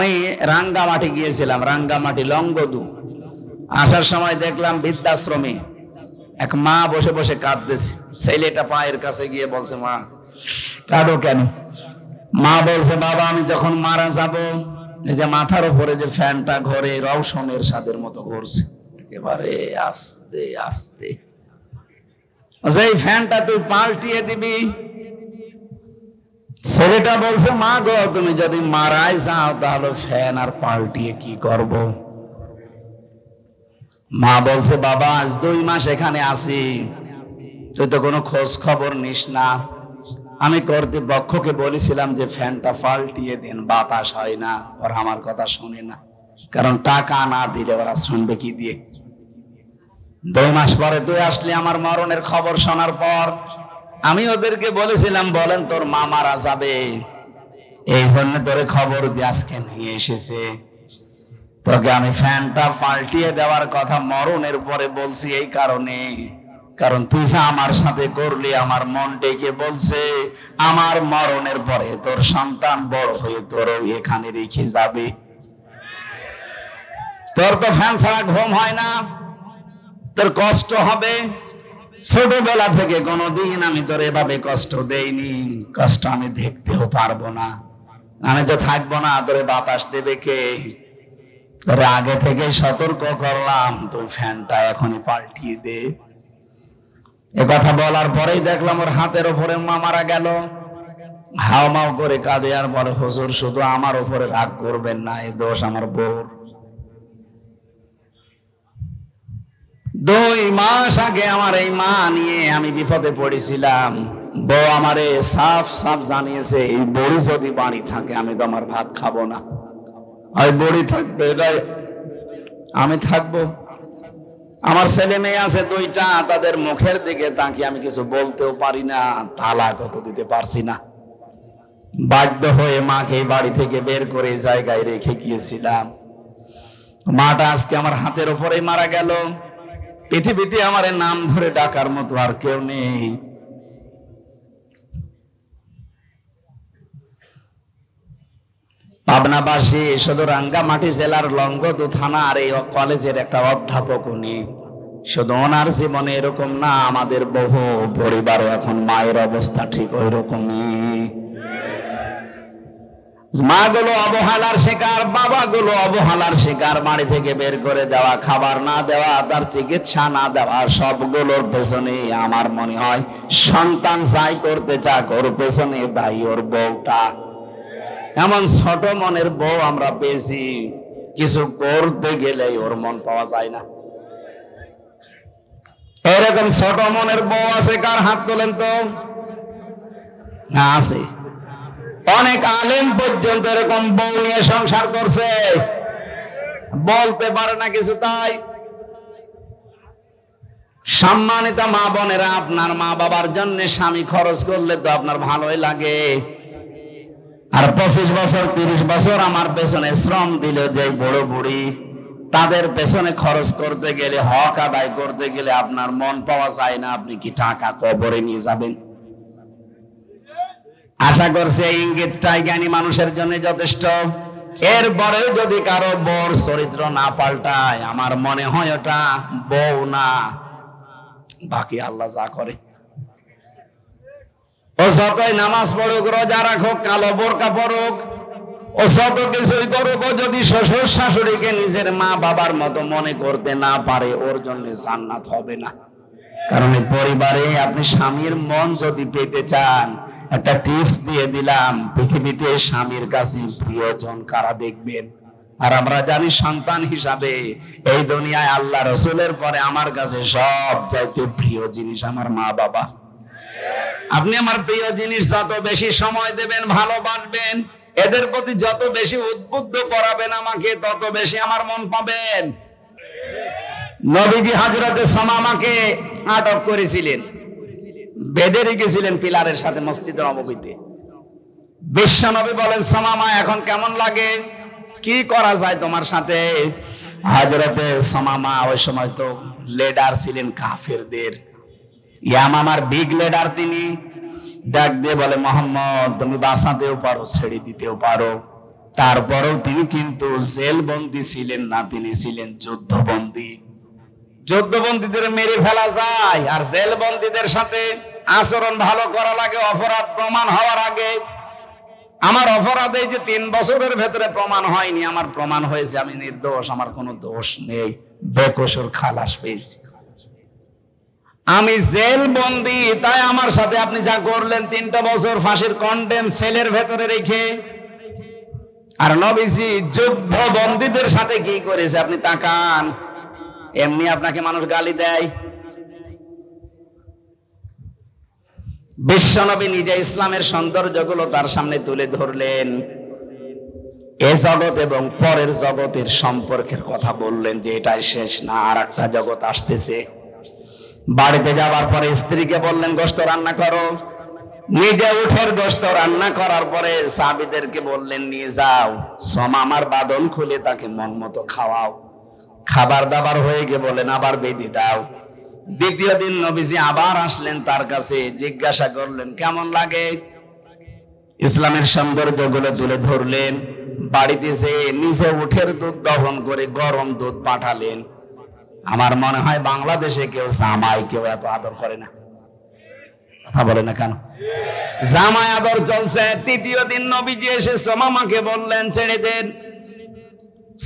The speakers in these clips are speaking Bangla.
আমি রাঙ্গামাটি গিয়েছিলাম, রাঙ্গামাটি লংগদু। আসার সময় দেখলাম বৃদ্ধাশ্রমে এক মা বসে বসে কাঁদতেছে। ছেলেটা পায়ের কাছে গিয়ে বলছে, মা কাঁদো কেন? মা বলছে, বাবা আমি যখন মারা যাব, এই যে মাথার উপরে যে ফ্যানটা ঘরে রওশনের স্বাদের মতো ঘুরছে, একেবারে আস্তে আস্তে, এই ফ্যানটা তুই পাল্টিয়ে দিবি। ছেলেটা বলছে, মা গো তুমি যদি মারাই যাও তাহলে ফ্যান আর পাল্টিয়ে কি করব? মা বলছে, বাবা আজ 2 মাস এখানে আছি, তুই তো কোনো খোঁজ খবর নিস না। আমি কর্তৃপক্ষকে বলেছিলাম যে ফ্যানটা পাল্টিয়ে দিন, বাতাস হয় না। ওরা আমার কথা শুনে না, কারণ টাকা না দিলে ওরা শুনবে কি দিয়ে? 2 মাস পরে তুই আসলি আমার মরণের খবর শোনার পর। আমি ওদেরকে বলেছিলাম, বলেন তোর মা মারা যাবে, এই জন্য তোরে খবর দিয়ে আজকে নিয়ে এসেছে। তোকে আমি ফ্যানটা পাল্টিয়ে দেওয়ার কথা মরণের পরে বলছি এই কারণে, কারণ তুই যা আমার সাথে করলি আমার মন ডেকে বলছে আমার মরণের পরে তোর সন্তান বড় হয়ে তোরও এখানে রেখে যাবে। তোর তো ফ্যান ছাড়া ঘুম হয় না, তোর কষ্ট হবে। ছোটবেলা থেকে কোনোদিন আমি তোর এভাবে কষ্ট দেইনি, কষ্ট আমি দেখতেও পারবো না। আমি তো থাকবো না, তোরে বাতাস দেবে কে? তোরে আগে থেকে সতর্ক করলাম, তুই ফ্যানটা এখনই পাল্টিয়ে দে। এ কথা বলার পরেই দেখলাম ওর হাতের উপরে মা মারা গেল। হাওমাও করে কাঁদে আর বলে, হুজুর শুধু আমার উপরে রাগ করবেন না, এই দোষ আমার বউর। 2 মাস আগে আমার এই মা নিয়ে আমি বিপদে পড়েছিলাম। বউ আমারে সাফ সাফ জানিয়েছে, এই বড়ি যদি বাড়ি থাকে আমি তো আমার ভাত খাবো না, আর বড়ি থাকবে এটাই আমি থাকবো। আমার ছেলে মেয়ে আছে 2টা, তাদের মুখের দিকে তাকিয়ে আমি কিছু বলতেও পারি না, তালাকও তো দিতে পারছি না। বাধ্য হয়ে মাকে বাড়ি থেকে বের করে জায়গায় রেখে গিয়েছিলাম। মাটা আজকে আমার হাতের উপরেই মারা গেল। পৃথিবীতে আমার নাম ধরে ডাকার মতো আর কেউ নেই। পাবনাবাসী শুধু রাঙ্গামাটি জেলার লংগদু থানার এই কলেজের একটা অধ্যাপক উনি। শুধু ওনার জীবনে এরকম না, আমাদের বহু পরিবারে এখন মায়ের অবস্থা ঠিক ওই রকমই। মা গুলো অবহেলার শিকার, বাবা গুলো অবহেলার শিকার, বাড়ি থেকে বের করে দেওয়া, খাবার না দেওয়া, তার চিকিৎসা না দেওয়া, সবগুলোর পেছনে আমার মনে হয় সন্তান যাই করতে চাক ওর পেছনে দায়ী ওর বউটা। এমন ছোট মনের বউ আমরা পেয়েছি, কিছু করতে গেলে ওর মন পাওয়া যায় না। এরকম ছোট মনের বউ আছে কার? হাত তোলেন তো। আছে, অনেক আলেম পর্যন্ত এরকম বউ নিয়ে সংসার করছে, বলতে পারে না কিছু। তাই সম্মানিত মা বোনেরা, আপনার মা বাবার জন্য স্বামী খরচ করলে তো আপনার ভালোই লাগে। আর 25 বছর 30 বছর আমার পেছনে শ্রম দিল যে বড় বুড়ি, তাদের পেছনে খরচ করতে গেলে, হক আদায় করতে গেলে আপনার মন পাওয়া যায় না। আপনি কি টাকা কবরে নিয়ে যাবেন? আশা করছি এই ইঙ্গিতটাই জ্ঞানী মানুষের জন্য যথেষ্ট। এরপরেও যদি কারো বউর চরিত্র না পাল্টায়, আমার মনে হয় ওটা বউ না, বাকি আল্লাহ যা করে। ও যতই নামাজ পড়ুক, রোজা রাখুক, কালো বোরকা পড়ুক, ও যত কিছুই করুক, ও যদি শ্বশুর শাশুড়িকে নিজের মা বাবার মতো মনে করতে না পারে, ওর জন্য জান্নাত হবে না। কারণ এই পরিবারে আপনি স্বামীর মন যদি পেতে চান, একটা টিপস দিয়ে দিলাম, পৃথিবীতে স্বামীর কাছে প্রিয়জন কারা দেখবেন? আর আমরা জানি সন্তান হিসাবে এই দুনিয়ায় আল্লাহ রসুলের পরে আমার কাছে সব চাইতে প্রিয় জিনিস আমার মা বাবা। আপনি আমার প্রিয় জিনিস যত বেশি সময় দেবেন, ভালোবাসবেন, এদের প্রতি যত বেশি উদ্বুদ্ধ করাবেন আমাকে, তত বেশি আমার মন পাবেন। নবীজি হযরতে সুমামাকে আটক করেছিলেন, বেঁধে রেখেছিলেন পিলারের সাথে মসজিদে নববীতে। বিশ্ব নবী বলেন, সুমামা এখন কেমন লাগে, কি করা যায় তোমার সাথে? হযরতে সুমামা ওই সময় তো লিডার ছিলেন কাফেরদের, ইয়ামামার বিগ লিডার তিনি। ডাক দিয়ে বলে, মুহাম্মদ তুমি বাঁচাতেও পারো, ছেড়ে দিতেও পারো, তারপরেও তিনি কিন্তু জেলবন্দি ছিলেন না, তিনি ছিলেন যুদ্ধবন্দী। যুদ্ধবন্দীদের মেরে ফেলা যায়, আর জেলবন্দীদের সাথে আচরণ ভালো করা লাগে অপরাধ প্রমাণ হওয়ার আগে। আমার অপরাধ এই যে 3 বছরের ভেতরে প্রমাণ হয়নি, আমার প্রমাণ হয়েছে আমি নির্দোষ, আমার কোনো দোষ নেই, বেকসুর খালাস পেয়েছি, আমি জেলবন্দি। তাই আমার সাথে আপনি যা করলেন 3টা বছর ফাঁসির কন্ডেম সেলের ভেতরে রেখে, আর নবীজি যুদ্ধবন্দীদের সাথে কি করেছে আপনি তাকান। এমনি আপনাকে মানুষ গালি দেয়, বিশ্বনবী নিজে ইসলামের সৌন্দর্যগুলো তার সামনে তুলে ধরলেন, এ জগৎ এবং পরের জগতের সম্পর্কের কথা বললেন যে এটাই শেষ না, আর একটা জগৎ আসতেছে। বাড়িতে যাবার পরে স্ত্রীকে বললেন গোশত রান্না করো, নিজে উঠের গোশত রান্না করার পরে সাহাবীদেরকে বললেন নিয়ে যাও, সমামার বাদন খুলে তাকে মন মতো খাওয়াও। খাবার দাবার হয়ে গিয়ে বলেন আবার বেঁধে দাও। দ্বিতীয় দিন নবীজি আবার আসলেন তার কাছে, জিজ্ঞাসা করলেন কেমন লাগে, ইসলামের সৌন্দর্যগুলো তুলে ধরলেন। বাড়িতে যে নিজে উঠের দুধ দহন করে গরম দুধ পাঠালেন। আমার মনে হয় বাংলাদেশে কেউ জামাই কেউ এত আদর করে না, কথা বলে না কেন? জামাই আদর চলছে। তৃতীয় দিন নবীজি এসে সুমামাকে বললেন ছেড়ে দেন।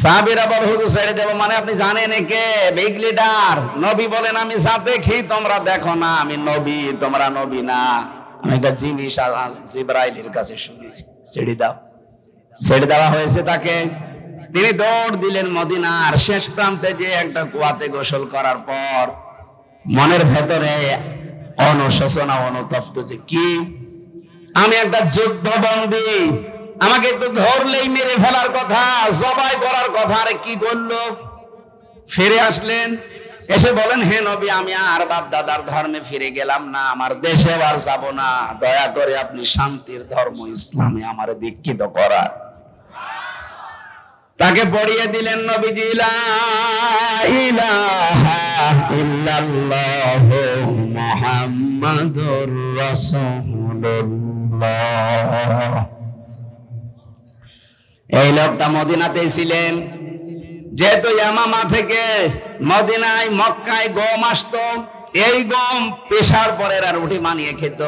সাহাবীরা বলে হুজুর ছেড়ে দেব মানে আপনি জানেন কে বিগ লিডার? নবী বলেন আমি যা দেখি তোমরা দেখো না, আমি নবী তোমরা নবী না, আমি একটা জিনিস জিবরাইলের কাছে শুনেছি, ছেড়ে দাও। ছেড়ে দেওয়া হয়েছে তাকে। তিনি দৌড় দিলেন মদিনার শেষ প্রান্তে, যে একটা কুয়াতে গোসল করার পর মনের ভেতরে অনুশোচনা অনুতপ্ত যে কি আমি একটা যুদ্ধবন্দী, আমাকে একটু ধরলেই মেরে ফেলার কথা, জবাই করার কথা, আরে কি করলো? ফিরে আসলেন, এসে বলেন হে নবী আমি আর বাপ দাদার ধর্মে ফিরে গেলাম না, আমার দেশে আর যাব না, দয়া করে আপনি শান্তির ধর্ম ইসলামে আমার দীক্ষিত করার। তাকে পড়িয়ে দিলেন নবীজি লা ইলাহা ইল্লাল্লাহু মুহাম্মাদুর রাসূলুল্লাহ। এই লোকটা মদিনাতে ছিলেন, যেহেতু ইয়ামামা থেকে মদিনায় মক্কায় গম আসতো, এই গম পেশার পরে রুটি বানিয়ে খেত।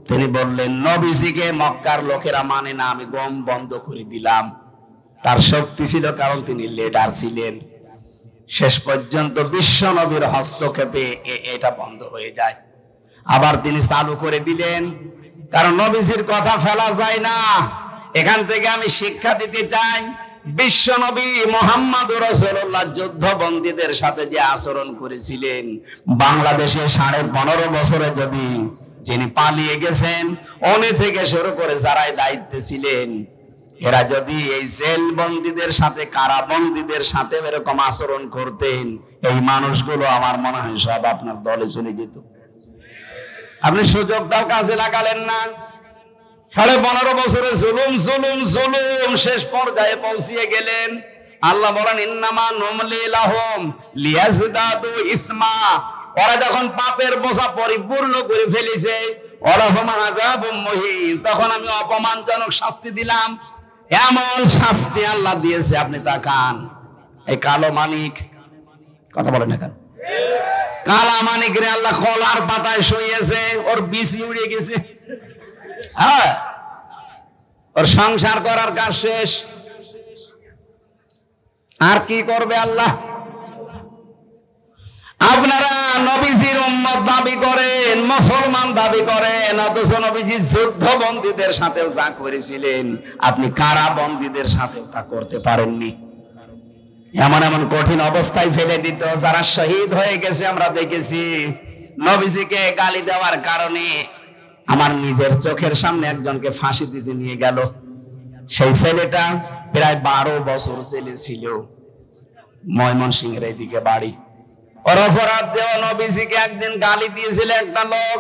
তিনি বললেন নবীজিকে মক্কার লোকেরা মানে না, আমি গম বন্ধ করে দিলাম। তার শক্তি ছিল কারণ তিনি লিডার ছিলেন। শেষ পর্যন্ত বিশ্ব নবীর হস্তক্ষেপে এটা বন্ধ হয়ে যায়। আবার তিনি চালু করে দিলেন, কারণ নবীজির কথা ফেলা যায় না। এখান থেকে আমি শিক্ষা দিতে চাই, বিশ্ব নবী মুহাম্মদুর রাসূলুল্লাহ যুদ্ধবন্দীদের সাথে যে আচরণ করেছিলেন, বাংলাদেশে 15.5 বছরে যদি যিনি পালিয়ে গেছেন উনি থেকে শুরু করে যারাই দায়িত্বে ছিলেন, এরা যদি এই জেলবন্দীদের সাথে কারাবন্দীদের সাথে এরকম আচরণ করতেন, এই মানুষগুলো আমার মনে হয় সব আপনার দলে চলে যেত। আপনি সুযোগটাও কাজে লাগালেন না। 15.5 বছরে জুলুম জুলুম জুলুম শেষ পর্যায়ে পৌঁছিয়ে গেলেন। আল্লাহ বলেন ইন্নামা নুমলি লাহুম লিয়াজদাদু ইসমা, ওরা যখন পাপের বোঝা পরিপূর্ণ করে ফেলেছে, ওয়ালাহুম আযাবুম মুহিন, তখন আমি অপমানজনক শাস্তি দিলাম। এমন শাস্তি আল্লাহ দিয়েছে আপনি তাকান। এই কালো মানিক, কথা বলেন না কেন? কালা মানিক রে আল্লাহ কলার পাতায় শুইয়েছে, ওর বিচি উড়ে গেছে। হ্যাঁ, ওর সংসার করার কাজ শেষ। আর কি করবে আল্লাহ? আপনারা নবীজির উম্মত দাবি করেন, মুসলমান দাবি করেন, অথচ নবীজি যুদ্ধবন্দীদের সাথেও যা করেছিলেন আপনি কারাবন্দীদের সাথেও তা করতে পারেননি। এমন এমন কঠিন অবস্থায় ফেলে দিত, যারা শহীদ হয়ে গেছে আমরা দেখেছি। নবীজিকে গালি দেওয়ার কারণে আমার নিজের চোখের সামনে একজনকে ফাঁসি দিতে নিয়ে গেল। সেই ছেলেটা প্রায় 12 বছর ছেলে ছিল, ময়মনসিংহের এইদিকে বাড়ি। ওর অপরাধ যে নবীজিকে একদিন গালি দিয়েছিল একটা লোক,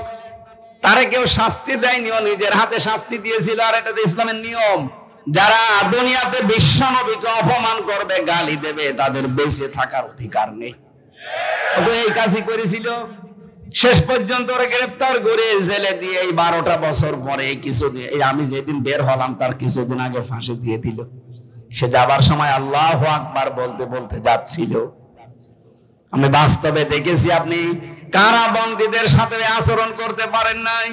তারে কেউ শাস্তি দেয়নি, ও নিজের হাতে শাস্তি দিয়েছিল। আর এটা ইসলামের নিয়ম, যারা দুনিয়াতে বিশ্ব নবীকে অপমান করবে, গালি দেবে, তাদের বেঁচে থাকার অধিকার নেই। ও তো এই কাজই করেছিল। শেষ পর্যন্ত ওরা গ্রেফতার করে জেলে দিয়ে এই 12টা বছর পরে কিছুদিন, এই আমি যেদিন বের হলাম তার কিছুদিন আগে ফাঁসি দিয়ে দিল। সে যাবার সময় আল্লাহু আকবার বলতে বলতে যাচ্ছিল। আমি বাস্তবে দেখেছি আপনি কারাবন্দীদের সাথে আচরণ করতে পারেন নাই।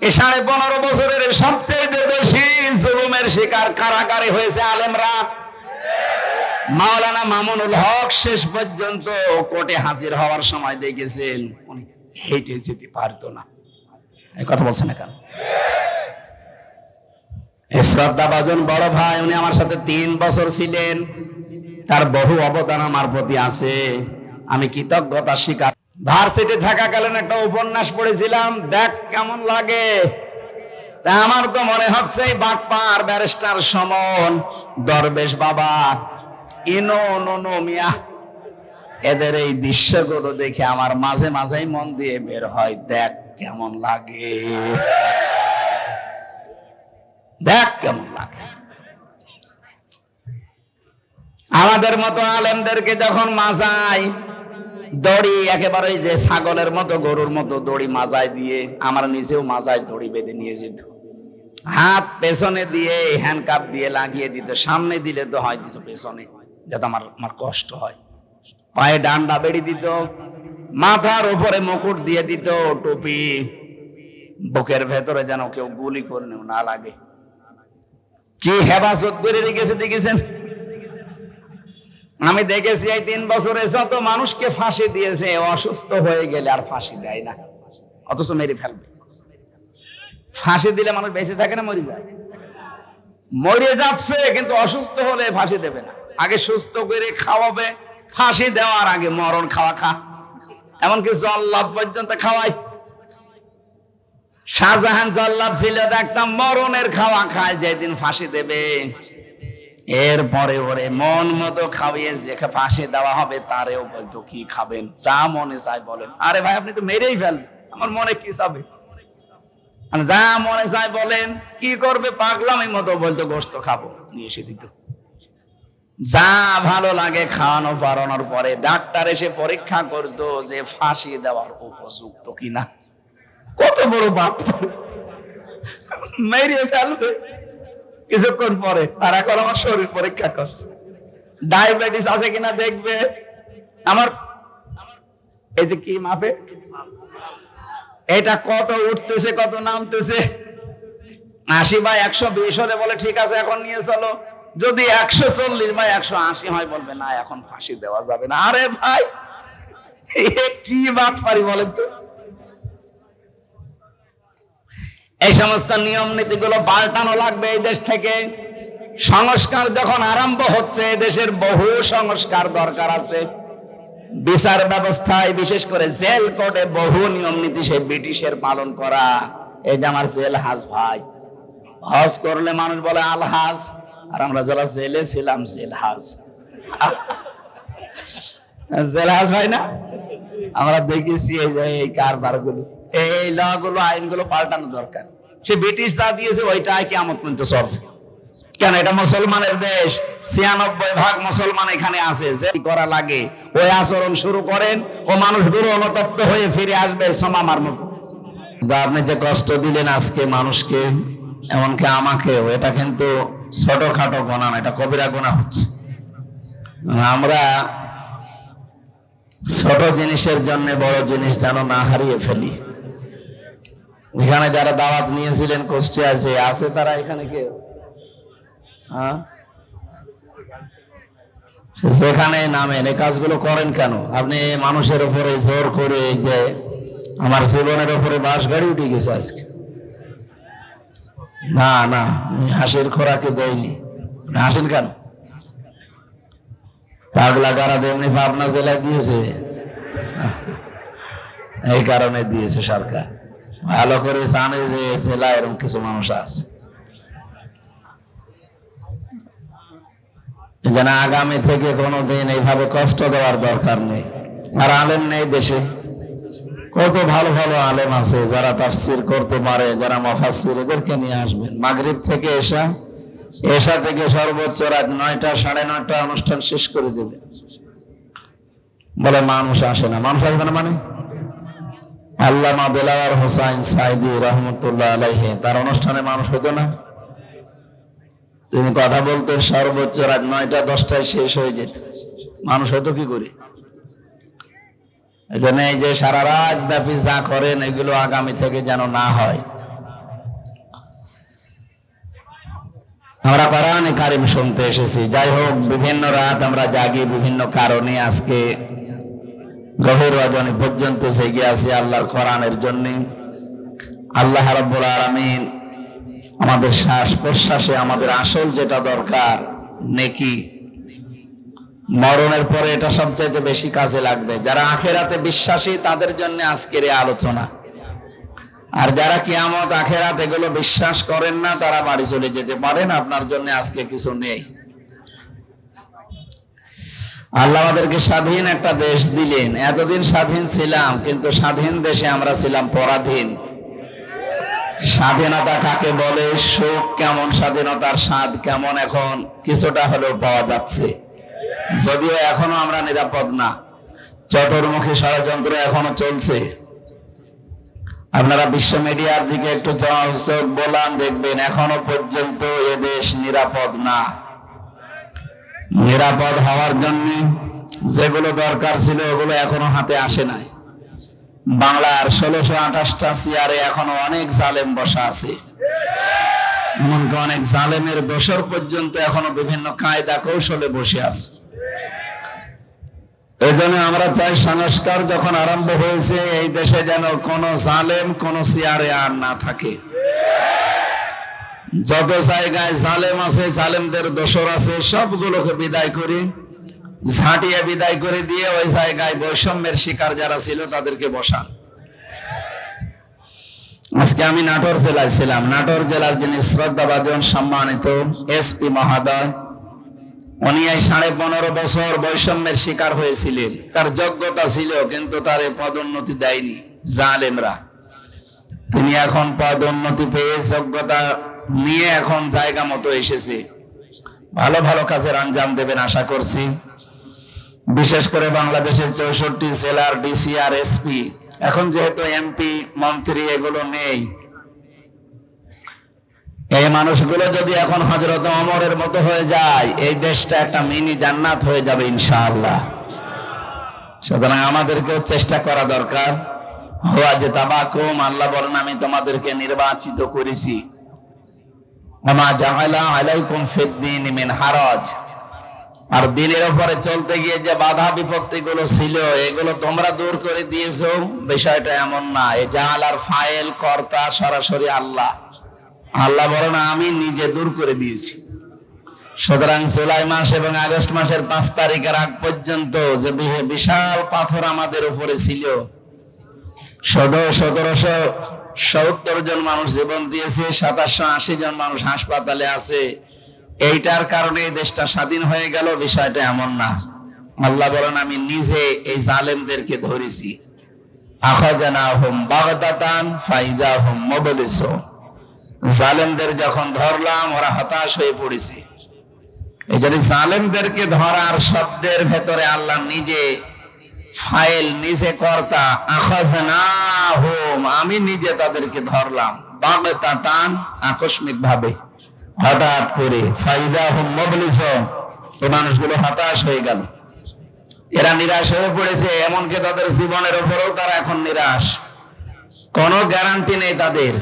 এই 15.5 বছরের সবচেয়ে বেশি জুলুমের শিকার কারাগারে হয়েছে আলেমরা। মাওলানা মামুনুল হক শেষ পর্যন্ত কোর্টে হাজির হওয়ার সময় দেখেছেন উনি হেঁটে যেতে পারতো না। এই কথা বলছেন না কেন? শ্রদ্ধাভাজন বড় ভাই, উনি আমার সাথে 3 বছর ছিলেন, তার বহু অবদান আমার প্রতি আছে, আমি কৃতজ্ঞতা স্বীকার। ভার্সিটি থাকাকালীন একটা উপন্যাস পড়েছিলাম, দেখ কেমন লাগে। তা আমার তো মনে হচ্ছে এই বাটপার ব্যারিস্টার সমন, দরবেশ বাবা, ইনো নো মিয়া, এদের এই দৃশ্যগুলো দেখে আমার মাঝে মাঝেই মন দিয়ে বের হয়, দেখ কেমন লাগে, দেখ কেমন লাগে। আমাদের মতো আলেমদেরকে যখন মাজায় দড়ি, একেবারে যে ছাগলের মতো গরুর মতো দড়ি মাজায় দিয়ে, আমার নিজেও মাজায় দড়ি বেঁধে নিয়ে যেত, হাত পেছনে দিয়ে হ্যান্ডকাপ দিয়ে লাগিয়ে দিত, সামনে দিলে তো হয় দিত পেছনে, যাতে আমার কষ্ট হয়। পায়ে ডান্ডা বেড়ি দিত, মাথার উপরে মুকুট দিয়ে দিত, টুপি, বুকের ভেতরে যেন কেউ গুলি করে না লাগে। কি হেফাজত করে রেখেছে দেখেছেন? আমি দেখেছি এই 3 বছরে যত মানুষকে ফাঁসি দিয়েছে, অসুস্থ হয়ে গেলে আর ফাঁসি দেয় না, অথচ মেরে ফেলবে। ফাঁসি দিলে মানুষ বেঁচে থাকে না মরে যায়? মরে যাচ্ছে, কিন্তু অসুস্থ হলে ফাঁসি দেবে না, আগে সুস্থ করে খাওয়াবে। ফাঁসি দেওয়ার আগে মরণ খাওয়া খা, এমনকি জল্লাদ পর্যন্ত খাওয়াই। শাহজাহান জল্লাদ ছিল, দেখতাম মরণের খাওয়া খায়, যেদিন ফাঁসি দেবে এরপরে ওরে মন মতো খাওয়িয়ে যে ফাঁসি দেওয়া হবে তারেও বলতো কি খাবেন, যা মনে চাই বলেন। আরে ভাই আপনি তো মেরেই ফেলবেন, আমার মনে কি চাবে, যা মনে চাই বলেন। কি করবে, পাগলামের মতো বলতো গোশত খাবো, নিয়ে এসে দিত। যা ভালো লাগে খাওয়ানো পারানোর পরে ডাক্তার এসে পরীক্ষা করতো যে ফাঁসি দেওয়ার উপযুক্ত কিনা। কত বড় বাপ, মেরে ফেলবে কিছুক্ষণ পরে। আর এখন আমার শরীর পরীক্ষা করছে, ডায়াবেটিস আছে কিনা দেখবে। আমার এই যে কি মাপে, এটা কত উঠতেছে কত নামতেছে। 80/120 হলে বলে ঠিক আছে এখন নিয়ে চলো, যদি 140/180 হয় বলবে না এখন ফাঁসি দেওয়া যাবে না। আরে ভাই কি বাত পারি বলেন তো। এই সমস্ত নিয়ম নীতিগুলো পাল্টানো লাগবে এই দেশ থেকে। সংস্কার যখন আরম্ভ হচ্ছে, দেশের বহু সংস্কার দরকার আছে। বিচার ব্যবস্থায়, বিশেষ করে জেল কোর্টে বহু নিয়ম নীতি সে ব্রিটিশের পালন করা। এই যে আমার জেল হাজ ভাই, হজ করলে মানুষ বলে আলহাজ, আর আমরা যারা জেলে ছিলাম জেলহাজ। জেলহাজ ভাই না, আমরা দেখেছি এই যে এই কারবার গুলো, এই ল গুলো, আইনগুলো পাল্টানো দরকার। সে ব্রিটিশ যা দিয়েছে ওইটাই কিয়ামত পর্যন্ত চলছে। কেন, এটা মুসলমানের দেশ, 96% মুসলমান এখানে আছে। যে করা লাগে ওই আচরণ শুরু করেন, ও মানুষগুলো অনুতপ্ত হয়ে ফিরে আসবে সোমামার মতো। আপনি যে কষ্ট দিলেন আজকে মানুষকে, এমনকি আমাকেও, এটা কিন্তু ছোটখাটো গোনা না, এটা কবিরা গোনা হচ্ছে। আমরা ছোট জিনিসের জন্য বড় জিনিস যেন না হারিয়ে ফেলি। এখানে যারা দাওয়াত নিয়েছিলেন কষ্টে আছে তারা এখানে কে? হ্যাঁ, যেখানে নামেন এই কাজগুলো করেন কেন? আপনি মানুষের উপরে জোর করে, যে আমার জীবনের উপরে বাস গাড়ি উঠে গেছে আজকে, না না হাসির খোরাকে দেয়নি, হাসেন কেন? পাগলা গারা এমনি পাবনা জেলায় দিয়েছে, এই কারণে দিয়েছে সরকার। ভালো করে জানে যে জেলায় এরকম কিছু মানুষ আছে, যেন আগামী থেকে কোনোদিন এইভাবে কষ্ট দেওয়ার দরকার নেই। আর আলেম নেই দেশে, কত ভালো ভালো আলেম আছে যারা তাফসির করতে পারে, যারা মুফাসসির, এদেরকে নিয়ে আসবেন। মাগরিব থেকে এশা থেকে সর্বোচ্চ রাত 9টা 9:30 অনুষ্ঠান শেষ করে দেবে। বলে মানুষ আসে না, মানুষ আসবে না মানে আল্লামা দেলাওয়ার হোসাইন সাইদি রহমতুল্লাহ আলাইহি, তার অনুষ্ঠানে মানুষ হতো না? তিনি কথা বলতেন সর্বোচ্চ রাত 9টা 10টায় শেষ হয়ে যেত। মানুষ হতো কি করে? এই জন্য এই যে সারা রাত ব্যাপী যা করেন এগুলো আগামী থেকে যেন না হয়। আমরা কোরআনে কারিম শুনতে এসেছি। যাই হোক, বিভিন্ন রাত আমরা জাগি বিভিন্ন কারণে। আজকে গভীর রজনী পর্যন্ত জেগে আছি আল্লাহর কোরআনের জন্য। আল্লাহ রাব্বুল আলামিন আমাদের শ্বাস প্রশ্বাসে আমাদের আসল যেটা দরকার নেকি, মরণের পরে এটা সবচাইতে বেশি কাজে লাগবে। যারা আখিরাতে বিশ্বাসী তাদের জন্য আজকের এই আলোচনা। আর যারা কিয়ামত আখিরাত এগুলো বিশ্বাস করেন না তারা বাড়ি চলে যেতে পারেন, আপনার জন্য আজকে কিছু নেই। আল্লাহ আমাদেরকে স্বাধীন একটা দেশ দিলেন। এতদিন স্বাধীন ছিলাম, কিন্তু স্বাধীন দেশে আমরা ছিলাম পরাধীন। স্বাধীনতা কাকে বলে, সুখ কেমন, স্বাধীনতার স্বাদ কেমন এখন কিছুটা হলেও পাওয়া যাচ্ছে, যদিও এখনো আমরা নিরাপদ না। চতুর্মুখী ষড়যন্ত্র এখনো চলছে। আপনারা বিশ্ব মিডিয়ার দিকে একটু চোখ বোলান, দেখবেন এখনো পর্যন্ত এ দেশ নিরাপদ না। নিরাপদ হওয়ার জন্য যেগুলো দরকার ছিল ওগুলো এখনো হাতে আসে নাই। বাংলার 1628টা চেয়ারে এখনো অনেক জালেম বসা আছে। এমনকি অনেক জালেমের দোসর পর্যন্ত এখনো বিভিন্ন কায়দা কৌশলে বসে আছে। এই জন্য আমরা চাই সংস্কার যখন আরম্ভ হয়েছে এই দেশে যেন কোন জালেম কোন চেয়ারে আর না থাকে। যত জায়গায় জালেম আছে, জালেমদের দোসর আছে, সবগুলোকে বিদায় করি, ঝাঁটিয়ে বিদায় করে দিয়ে ওই জায়গায় বৈষম্যের শিকার যারা ছিল তাদেরকে বসান। আজকে আমি নাটোর জেলায় ছিলাম। নাটোর জেলার যিনি শ্রদ্ধাভাজন সম্মানিত এসপি মহোদয়, উনি এই 15.5 বছর বৈষম্যের শিকার হয়েছিলেন। তার যোগ্যতা ছিল, কিন্তু তার পদোন্নতি দেয়নি জালেমরা। তিনি এখন পদোন্নতি পেয়ে যোগ্যতা নিয়ে এখন জায়গা মতো এসেছে। ভালো ভালো কাজের আঞ্জাম দেবেন আশা করছি। বিশেষ করে বাংলাদেশের 64 জেলার ডিসি আর এসপি, এখন যেহেতু এমপি মন্ত্রী এগুলো নেই, এই মানুষগুলো যদি এখন হযরত ওমরের মতো হয়ে যায়, এই দেশটা একটা মিনি জান্নাত হয়ে যাবে ইনশাআল্লাহ। সুতরাং আমাদেরকেও চেষ্টা করা দরকার। হুয়া জিতাবাকুম, আল্লাহ বলেন আমি তোমাদেরকে নির্বাচিত করেছি। ওমা জাআলা আলাইকুম ফিদ-দীনি মিন হারাজ, আর দিনের উপরে চলতে গিয়ে যে বাধা বিপত্তি গুলো ছিল এগুলো তোমরা দূর করে দিয়েছো। বিষয়টা এমন না। এই জাআলার ফাইল কর্তা সরাসরি আল্লাহ। আল্লাহ বলেন আমি নিজে দূর করে দিয়েছি। সুতরাং জুলাই মাস এবং আগস্ট মাসের 5 তারিখের আগ পর্যন্ত যে বিশাল পাথর আমাদের উপরে ছিল, 1770 জন মানুষ জীবন দিয়েছে, 2780 জন মানুষ হাসপাতালে আছে। এইটার কারণে দেশটা স্বাধীন হয়ে গেল, বিষয়টা এমন না। আল্লাহ বলেন আমি নিজে এই জালেমদেরকে ধরেছি। আখাযানাহুম বাগদাতান ফাইযাহুম মুবলিসুন, জালেমদের যখন ধরলাম ওরা হতাশ হয়ে পড়েছে। এই জন্য জালেমদেরকে ধরার শব্দের ভেতরে আল্লাহ নিজে ফাইল, নিজে কর্তা। আখাযানাহুম, আমি নিজে তাদেরকে ধরলাম। বাগদাতান, আকস্মিক ভাবে, হঠাৎ করে। ফাইযাহুম মুবলিসুন, এই মানুষগুলো হতাশ হয়ে গেল, এরা নিরাশ হয়ে পড়েছে। এমনকি তাদের জীবনের উপরেও তারা এখন নিরাশ, কোনো গ্যারান্টি নেই তাদের।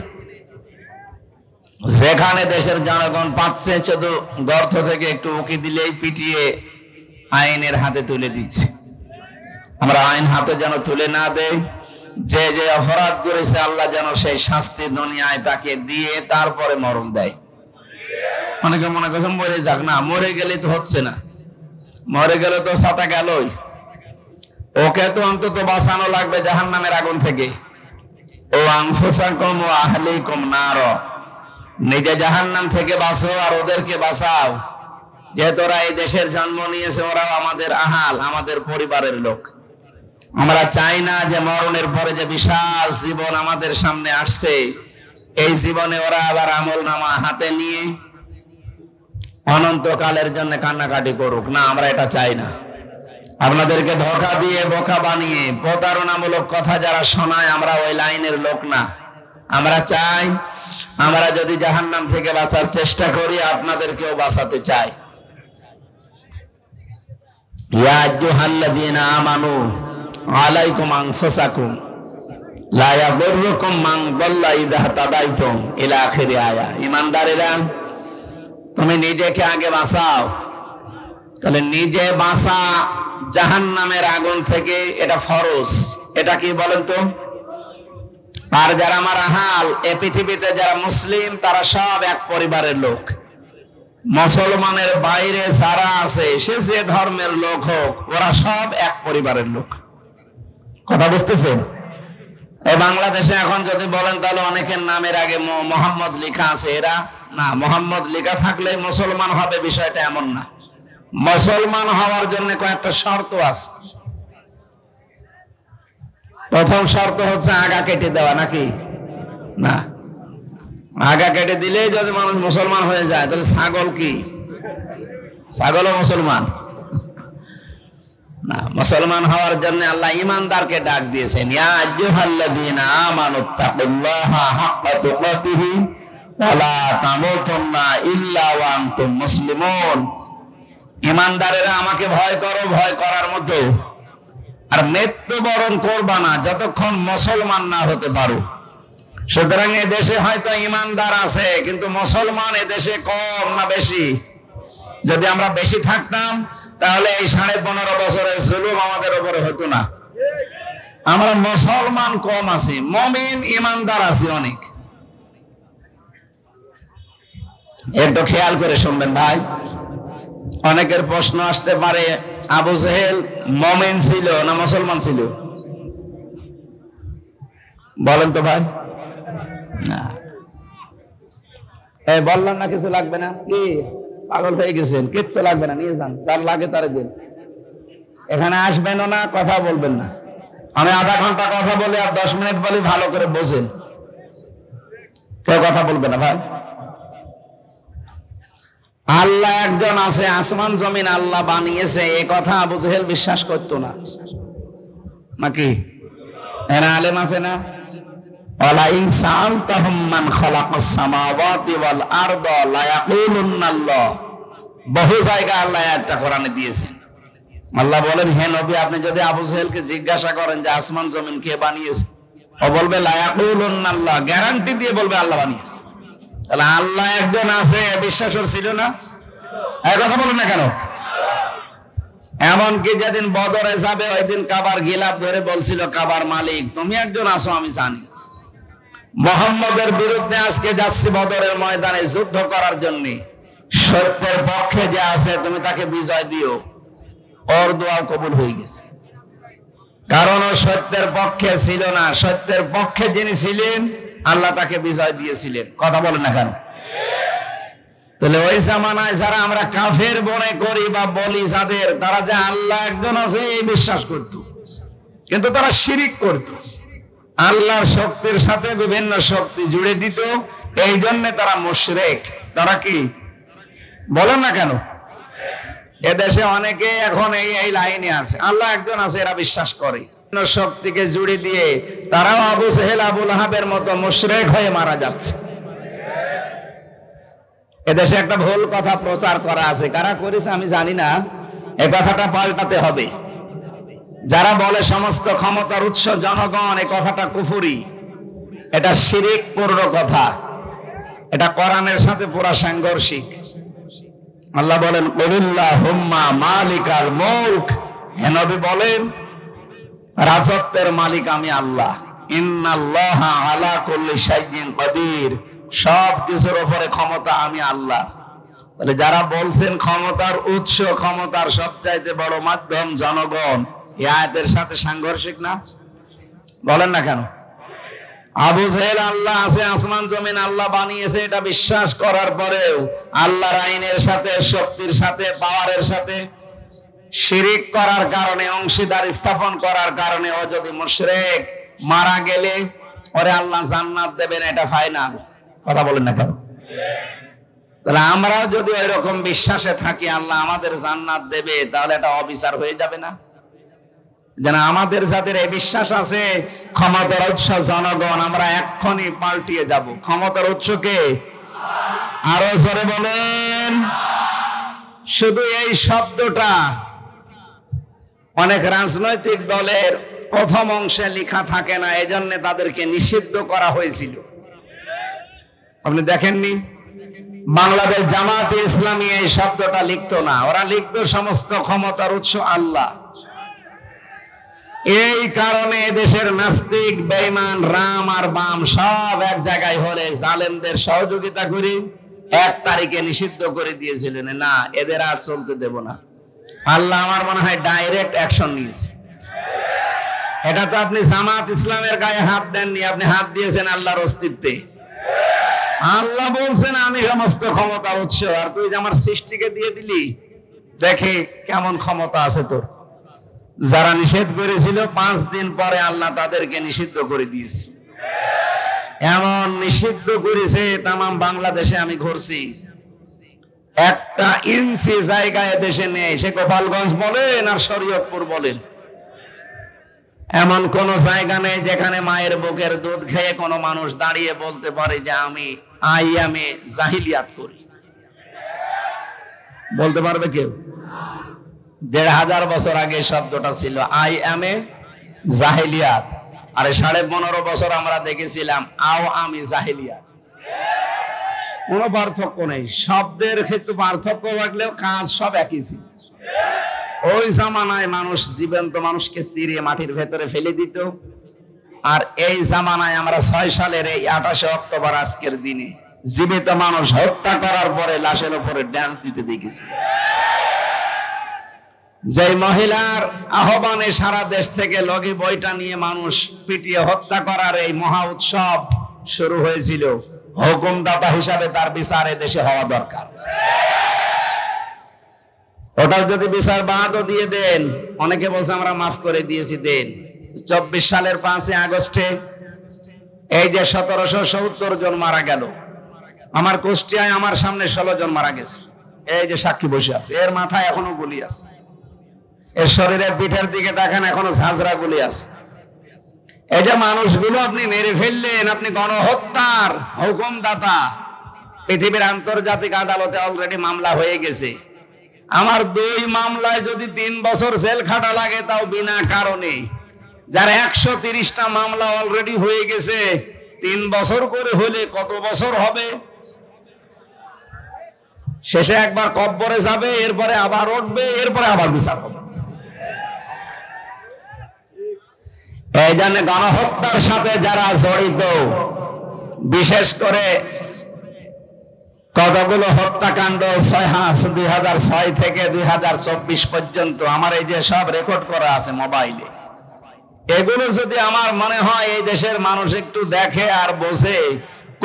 যেখানে দেশের জনগণ পাচ্ছে শুধু গর্ত থেকে একটু উকি দিলেই পিটিয়ে আইনের হাতে তুলে দিচ্ছে। আমরা আইন হাতে যেন তুলে না দেই। যে যে অপরাধ করেছে আল্লাহ যেন সেই শাস্তি দুনিয়ায় তাকে দিয়ে তারপরে মরণ দেয়। অনেকে মনে করছেন মরে যাক, না, মরে গেলে তো হচ্ছে না। মরে গেলে তো সাতা গেলই, ওকে তো অন্তত বাঁচানো লাগবে জাহান্নামের আগুন থেকে। ও আনফুসাকুম ওয়া আহলিকুম নার, নিজে জাহান্নাম থেকে বাঁচো আর ওদেরকে বাঁচাও। যেহেতু ওরা এই দেশের জন্ম নিয়েছে, ওরাও আমাদের আহাল, আমাদের পরিবারের লোক। আমরা চাই না যে মরণের পরে যে বিশাল জীবন আমাদের সামনে আসছে, এই জীবনে ওরা আবার আমলনামা হাতে নিয়ে অনন্তকালের জন্য কান্নাকাটি করুক। না, আমরা এটা চাই না। আপনাদেরকে ধোঁকা দিয়ে বোকা বানিয়ে প্রতারণামূলক কথা যারা শোনায়, আমরা ওই লাইনের লোক না। আমরা চাই, আমরা যদি জাহান্নাম থেকে বাঁচার চেষ্টা করি, আপনাদেরকেও বাঁচাতে চাই। ইয়া আইয়ুহাল্লাযীনা আমানু আলাইকুম আনফুসাকুম লা ইয়াদুররুকুম মান দাল্লা ইযা তাদাইতুম ইলা আখিরি আয়া। ঈমানদারেরা, তুমি নিজেকে আগে বাঁচাও। তাহলে নিজে বাঁচা জাহান্নামের আগুন থেকে, এটা ফরজ। এটা কি বলেন তো? আর যারা আমার হাল, এ পৃথিবীতে যারা মুসলিম তারা সব এক পরিবারের লোক। মুসলমানের বাইরে যারা আছে, সে যে ধর্মের লোক হোক, ওরা সব এক পরিবারের লোক। কথা বুঝতেছেন? এই বাংলাদেশে এখন যদি বলেন তাহলে অনেকের নামের আগে মোহাম্মদ লেখা আছে, এরা না। মোহাম্মদ লেখা থাকলে মুসলমান হবে, বিষয়টা এমন না। মুসলমান হওয়ার জন্য কয়েকটা শর্ত আছে। প্রথম শর্ত হচ্ছে আগা কেটে দেওয়া, নাকি না? আগা কেটে দিলে যদি মানুষ মুসলমান হয়ে যায়, তাহলে ছাগল কি? ছাগলও মুসলমান না। মুসলমান হওয়ার জন্য আল্লাহ ঈমানদারকে ডাক দিয়েছেন, ইয়া আইয়ুহাল্লাযীনা আমানুত্তাকুল্লাহা হাক্কা তুকাতিহি ওয়া লা তামুতুন্না ইল্লা ওয়া আনতুম মুসলিমুন। ঈমানদারেরা আমাকে ভয় করো, ভয় করার মতো, আর মৃত্যুবরণ করবা না যতক্ষণ মুসলমান না হতে পারো। সুতরাং এ দেশে হয়তো ঈমানদার আছে, কিন্তু মুসলমান এ দেশে কম না বেশি? যদি আমরা বেশি থাকতাম তাহলে এই 15.5 বছরের জুলুম আমাদের উপরে হতো না। আমরা মুসলমান কম আছি, মুমিন ঈমানদার আছে অনেক। একটু খেয়াল করে শুনবেন ভাই। অনেকের প্রশ্ন আসতে পারে, আবু জেহেল মুমিন ছিল না মুসলমান ছিল? বলেন তো ভাই। না, বললাম না কিছু লাগবে না, কি পাগল হয়ে গেছেন? কিচ্ছু লাগবে না, নিয়ে যান, যার লাগে তারে দিন। এখানে আসবেনও না, কথা বলবেন না। আমি আধা ঘন্টা কথা বলে আর 10 মিনিট বলি, ভালো করে বোঝেন। কেউ কথা বলবে না ভাই। আল্লাহ একজন আছে, আসমান জমিন আল্লাহ বানিয়েছে, এ কথা আবু জেহেল বিশ্বাস করতো না, নাকি? এরা আলেম আছে না? ওয়ালা ইন সাআলতাহুম মান খালাকাস সামাওয়াতি ওয়াল আরদা লা ইয়াকুলুন্নাল্লাহ। বহু জায়গায় আল্লাহ একটা কোরআনে দিয়েছেন। আল্লাহ বলেন, হে নবী, আপনি যদি আবু জেহেলকে জিজ্ঞাসা করেন যে আসমান জমিন কে বানিয়েছে, ও বলবে লা ইয়াকুলুন্নাল্লাহ, গ্যারান্টি দিয়ে বলবে আল্লাহ বানিয়েছে। তাহলে আল্লাহ একজন আছে, বিশ্বাস ওর ছিল না? এই কথা বলুন না কেন? এমনকি যেদিন বদরে যাবে, ওই দিন কাবার গিলাফ ধরে বলছিল কাবার মালিক, তুমি একজন আছো আমি জানি। মুহাম্মদের বিরুদ্ধে আজকে যাচ্ছি বদরের ময়দানে যুদ্ধ করার জন্য, সত্যের পক্ষে যে আছে তুমি তাকে বিজয় দিও। ওর দোয়া কবুল হয়ে গেছে, কারণ ও সত্যের পক্ষে ছিল না। সত্যের পক্ষে যিনি ছিলেন আল্লাহ তাকে বিজয় দিয়েছিলেন। কথা বলেন না কেন? তাহলে ওই জামানায় যারা আমরা কাফের মনে করি বা বলি যাদের, তারা যে আল্লাহ একজন আছে এই বিশ্বাস করত, কিন্তু তারা শিরিক করত। আল্লাহর শক্তির সাথে বিভিন্ন শক্তি জুড়ে দিত, এই জন্য তারা মুশরিক। তারা কি বলেন না কেন? এদেশে অনেকে এখন এই লাইনে আছে, আল্লাহ একজন আছে এরা বিশ্বাস করে, শক্তিকে জুড়ে দিয়ে তারাও আবু জেহেল আবু লাহাবের মতো মুশরিক হয়ে মারা যাচ্ছে। এদেশে একটা ভুল কথা প্রচার করা আছে, কারা করেছে আমি জানি না, এই কথাটা পাল্টাতে হবে। যারা বলে সমস্ত ক্ষমতার উৎস জনগণ, এই কথাটা কুফরি, এটা শিরিক পূর্ণ কথা, এটা কোরআনের সাথে পুরা সাংঘর্ষিক। আল্লাহ বলেন, কুলিল্লাহুম্মা মালিকাল মুলক, হে নবী বলেন রাজত্বের মালিক আমি আল্লাহ। ইন্নাল্লাহা আলা কুল্লি শাইইন কাদির, সব কিছুর উপরে ক্ষমতা আমি আল্লাহ। তাহলে যারা বলছেন ক্ষমতার উৎস, ক্ষমতার সবচাইতে বড় মাধ্যম জনগণ, এই আয়াতের সাথে সাংঘর্ষিক না? বলেন না কেন? আবু জেহেল আল্লাহ আছে, আসমান জমিন আল্লাহ বানিয়েছে, এটা বিশ্বাস করার পরেও আল্লাহর আইনের সাথে, শক্তির সাথে, পাওয়ারের সাথে শিরিক করার কারণে, অংশীদার স্থাপন করার কারণে ও যদি মুশরিক, মারা গেলে ওরে আল্লাহ জান্নাত দেবেন, এটা ফাইনাল। কথা বলেন না কেন? তাহলে আমরাও যদি ওই রকম বিশ্বাসে থাকি আল্লাহ আমাদের জান্নাত দেবে, তাহলে এটা অবিচার হয়ে যাবে না? যেন আমাদের যাদের এই বিশ্বাস আছে ক্ষমতার উৎস জনগণ, আমরা এক্ষুনি পাল্টিয়ে যাব। ক্ষমতার উৎস কে? আরো জোরে বলেন। শুধু এই শব্দটা অনেক রাজনৈতিক দলের প্রথম অংশে লেখা থাকে না, এজন্য তাদেরকে নিষিদ্ধ করা হয়েছিল। আপনি দেখেননি? বাংলাদেশ জামাতে ইসলামী এই শব্দটা লিখতো না, ওরা লিখতো সমস্ত ক্ষমতার উৎস আল্লাহ। এই কারণে দেশের নাস্তিক, বেঈমান, রাম আর বাম সব এক জায়গায় হলে জালেমদের সহযোগিতা করে 1 তারিখে নিষিদ্ধ করে দিয়েছিলেন, না এদের আর চলতে দেব না। আল্লাহ আমার মনে হয় ডাইরেক্ট অ্যাকশন নিয়েছে। এটা তো আপনি জামাত ইসলামের গায়ে হাত দেননি, আপনি হাত দিয়েছেন আল্লাহর অস্তিত্বে। আল্লাহ বলছেন আমি সমস্ত ক্ষমতা উৎস, আর তুই আমার সৃষ্টিকে দিয়ে দিলি, দেখে কেমন ক্ষমতা আছে তোর। যারা নিষেধ করেছিল 5 দিন পরে আল্লাহ তাদেরকে নিষিদ্ধ করে দিয়েছে। এমন নিষিদ্ধ করেছে তামাম বাংলাদেশে আমি ঘুরছি, 1 ইঞ্চি জায়গায় দেশে নেই, সে গোপালগঞ্জ বলেন আর শরীয়তপুর বলেন, এমন কোন জায়গা নেই যেখানে মায়ের বুকের দুধ খেয়ে কোনো মানুষ দাঁড়িয়ে বলতে পারে যে আমি আইয়ামে জাহিলিয়াত করি। বলতে পারবে কেউ? 1500 বছর আগে শব্দটা ছিল আই এম এ জাহিলিয়াত, আর 15.5 বছর আমরা দেখেছিলাম আও আমি জাহিলিয়াত। কোনো পার্থক্য নেই, শব্দের ক্ষেত্রে পার্থক্য থাকলেও কাজ সব একই ছিল। ওই জামানায় মানুষ জীবন্ত মানুষকে চিরিয়ে মাটির ভেতরে ফেলে দিত, আর এই জামানায় আমরা 6 সালের এই 28 অক্টোবর আজকের দিনে জীবিত মানুষ হত্যা করার পরে লাশের উপরে ড্যান্স দিতে দেখেছি। যে মহিলার আহ্বানে সারা দেশ থেকে লগি বইটা নিয়ে মানুষ পিটিয়ে হত্যা করার এই মহা উৎসব শুরু হয়েছিল, হুকুমদাতা হিসাবে তার বিচার দেশে হওয়া দরকার। ওটার যদি বিচার বাদও দিয়ে দেন, অনেকে বলছে আমরা মাফ করে দিয়েছি, দেন। 24 সালের 5 আগস্টে এই যে 1770 জন মারা গেল, আমার কুষ্টিয়ায় আমার সামনে 16 জন মারা গেছে, এই যে সাক্ষী বসে আছে, এর মাথায় এখনো গুলি আছে, এর শরীরের পিঠের দিকে দেখেন এখনো ঝাঁঝরা গুলি আছে। এই যে মানুষগুলো আপনি মেরে ফেললেন, আপনি গণহত্যার হুকুমদাতা। পৃথিবীর আন্তর্জাতিক আদালতে অলরেডি মামলা হয়ে গেছে। আমার 2 মামলায় যদি 3 বছর জেল খাটা লাগে, তাও বিনা কারণে। যার 130টা মামলা অলরেডি হয়ে গেছে, 3 বছর করে হলে কত বছর হবে? শেষে একবার কব্বরে যাবে, এরপরে আবার উঠবে, এরপরে আবার বিচার হবে। এই জন্য গণহত্যার সাথে যারা জড়িত, বিশেষ করে কতগুলো হত্যাকাণ্ড 2006 থেকে 2024 পর্যন্ত আমার এই যে সব রেকর্ড করা আছে মোবাইলে, এগুলো যদি আমার মনে হয় এই দেশের মানুষ একটু দেখে আর বোঝে,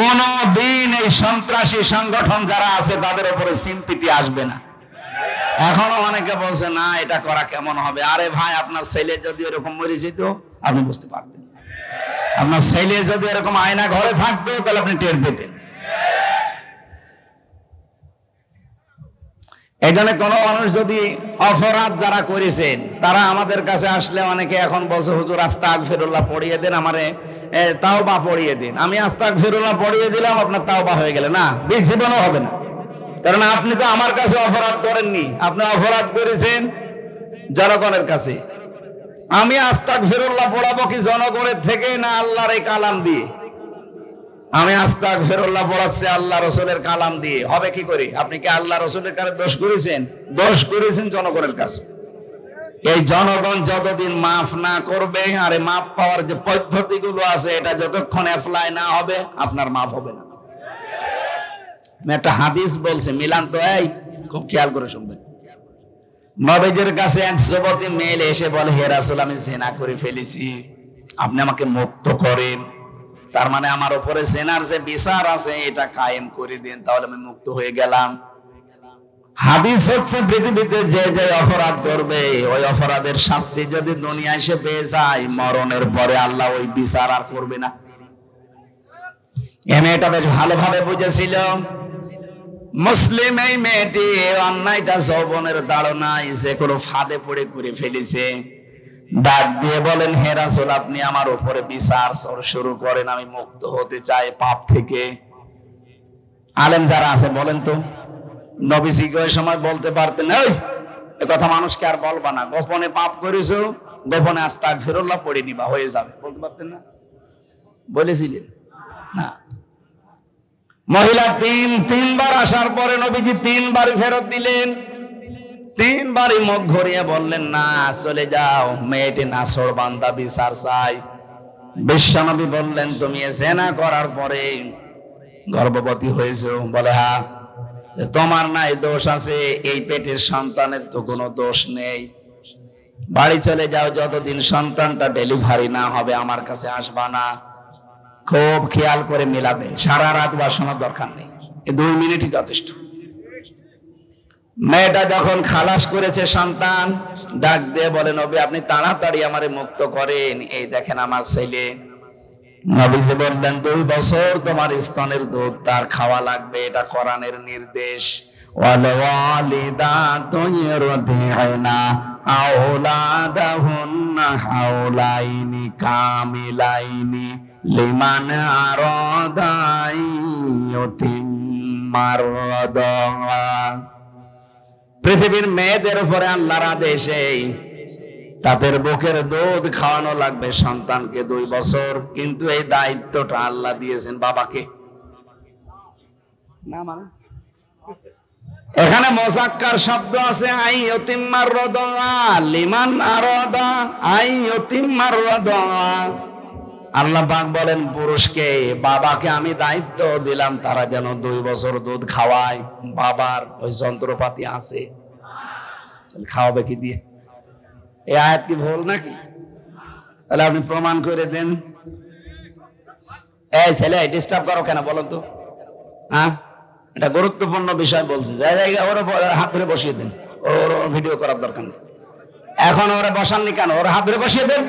কোনো দিন এই সন্ত্রাসী সংগঠন যারা আছে তাদের উপরে সিম্পিতি আসবে না। এখনো অনেকে বলছে না এটা করা কেমন হবে। আরে ভাই, আপনার ছেলে যদি এরকম মরে যেত আপনি বুঝতে পারতেন, আপনার ছেলে যদি এরকম আয়না ঘরে থাকতো তাহলে আপনি টের পেতেন। এই জন্য কোনো মানুষ যদি অপরাধ যারা করেছেন তারা আমাদের কাছে আসলে অনেকে এখন বলছে হুজুর আস্তাগফিরুল্লাহ পড়িয়ে দেন, আমারে তাওবা পড়িয়ে দিন। আমি আস্তাগফিরুল্লাহ পড়িয়ে দিলাম, আপনার তাওবা হয়ে গেলে না, জীবনও হবে না। কারণ আপনি তো আমার কাছে অপরাধ করেননি, আপনি অপরাধ করেছেন জনগণের কাছে। আমি আস্তাগফিরুল্লাহ পড়াবো কি জনগণের থেকে, না আল্লাহর এই কালাম দিয়ে? আমি আস্তাগফিরুল্লাহ পড়াচ্ছি আল্লাহ রসুলের কালাম দিয়ে। হবে কি করে? আপনি কি আল্লাহ রসুলের কাছে দোষ করেছেন? দোষ করেছেন জনগণের কাছে। এই জনগণ যতদিন মাফ না করবে, আর মাফ পাওয়ার যে পদ্ধতিগুলো আছে এটা যতক্ষণ অ্যাপ্লাই না হবে, আপনার মাফ হবে না। আমি একটা হাদিস বলছি, মিলান তো, এই খুব খেয়াল করে শুনবেন। নবীজির কাছে এক যুবতী মেয়ে এসে বলে, হে রাসূল, আমি জিনা করে ফেলেছি, আপনি আমাকে মুক্ত করেন। তার মানে আমার উপরে জিনার যে বিচার আছে এটা কায়েম করে দেন, তাহলে আমি মুক্ত হয়ে গেলাম। হাদিস হচ্ছে পৃথিবীতে যে যে অপরাধ করবে ওই অপরাধের শাস্তি যদি দুনিয়ায় এসে পেয়ে যায়, মরণের পরে আল্লাহ ওই বিচার আর করবে না। এটা বেশ ভালোভাবে বুঝেছিল। মুসলিম এই মেয়েটি অন্যায়টা যৌবনের তাড়নায় যে কোনো ফাঁদে পড়ে করে ফেলেছে। ডাক দিয়ে বলেন, হে রাসূল, আপনি আমার উপরে বিচার শুরু করেন, আমি মুক্ত হতে চাই পাপ থেকে। আলেম যারা আছে বলেন তো, নবীজিকে ওই সময় বলতে পারতেন, এই এ কথা মানুষকে আর বলবা না, গোপনে পাপ করেছো, গোপনে আস্তাগফিরুল্লাহ পড়ে নিবা, হয়ে যাবে, বলতে পারতেন না? বলেছিলেন না। মহিলা তিনবার আসার পরে নবীজি তিনবারই ফেরত দিলেন, তিনবারই মুখ ঘুরিয়ে বললেন, না চলে যাও, মেয়েটি নাছর বান্দা, বিচার চাই। বিশ্বনবী বললেন, তুমি জিনা করার পরে গর্ভবতী হয়েছো? বলে হ্যাঁ। তোমার নাই দোষ আছে, এই পেটের সন্তানের তো কোনো দোষ নেই, বাড়ি চলে যাও, যতদিন সন্তানটা ডেলিভারি না হবে আমার কাছে আসবা না। খুব খেয়াল করে মিলাবে, সারা রাত বসানোর দরকার নেই, 2 মিনিটই যথেষ্ট। মেয়েটা যখন খালাস করেছে সন্তান, ডাক দিয়ে বলে, নবী আপনি তাড়াতাড়ি আমারে মুক্ত করেন, এই দেখেন আমার ছেলে। নবীজি বললেন, 2 বছর তোমার স্তনের দুধ তার খাওয়া লাগবে, এটা কোরআনের নির্দেশ। ওয়াল ওয়ালিদাতু ইরদি'না আওলাদাহুন্না হাওলাইনি কামিলাইনি লিমান আরাদা ইউতিম্মার রাদা। পৃথিবীর মেয়েদের উপরে আল্লাহর আদেশে তাদের বুকের দুধ খাওয়ানো লাগবে সন্তানকে 2 বছর, কিন্তু এই দায়িত্বটা আল্লাহ দিয়েছেন বাবাকে। না মানে এখানে মুযাক্কার শব্দ আছে, আই ইউতিম্মার রাদা লিমান আরাদা আই ইউতিম্মার রাদা। আল্লাহ পাক বলেন পুরুষকে, বাবাকে আমি দায়িত্ব দিলাম তারা যেন 2 বছর দুধ খাওয়ায়। বাবার ওই যন্ত্রপাতি আছে, খাওয়াবে কি দিয়ে? এই আয়াত কি ভুল নাকি? তাহলে আপনি প্রমাণ করে দেন। এই ছেলে ডিস্টার্ব করো কেন বলো তো? হ্যাঁ, এটা গুরুত্বপূর্ণ বিষয় বলছি, জায়গায় ওরা হাত ধরে বসিয়ে দেন, ওর ভিডিও করার দরকার নেই। এখন ওরা বসাননি কেন? ওরা হাত ধরে বসিয়ে দেন।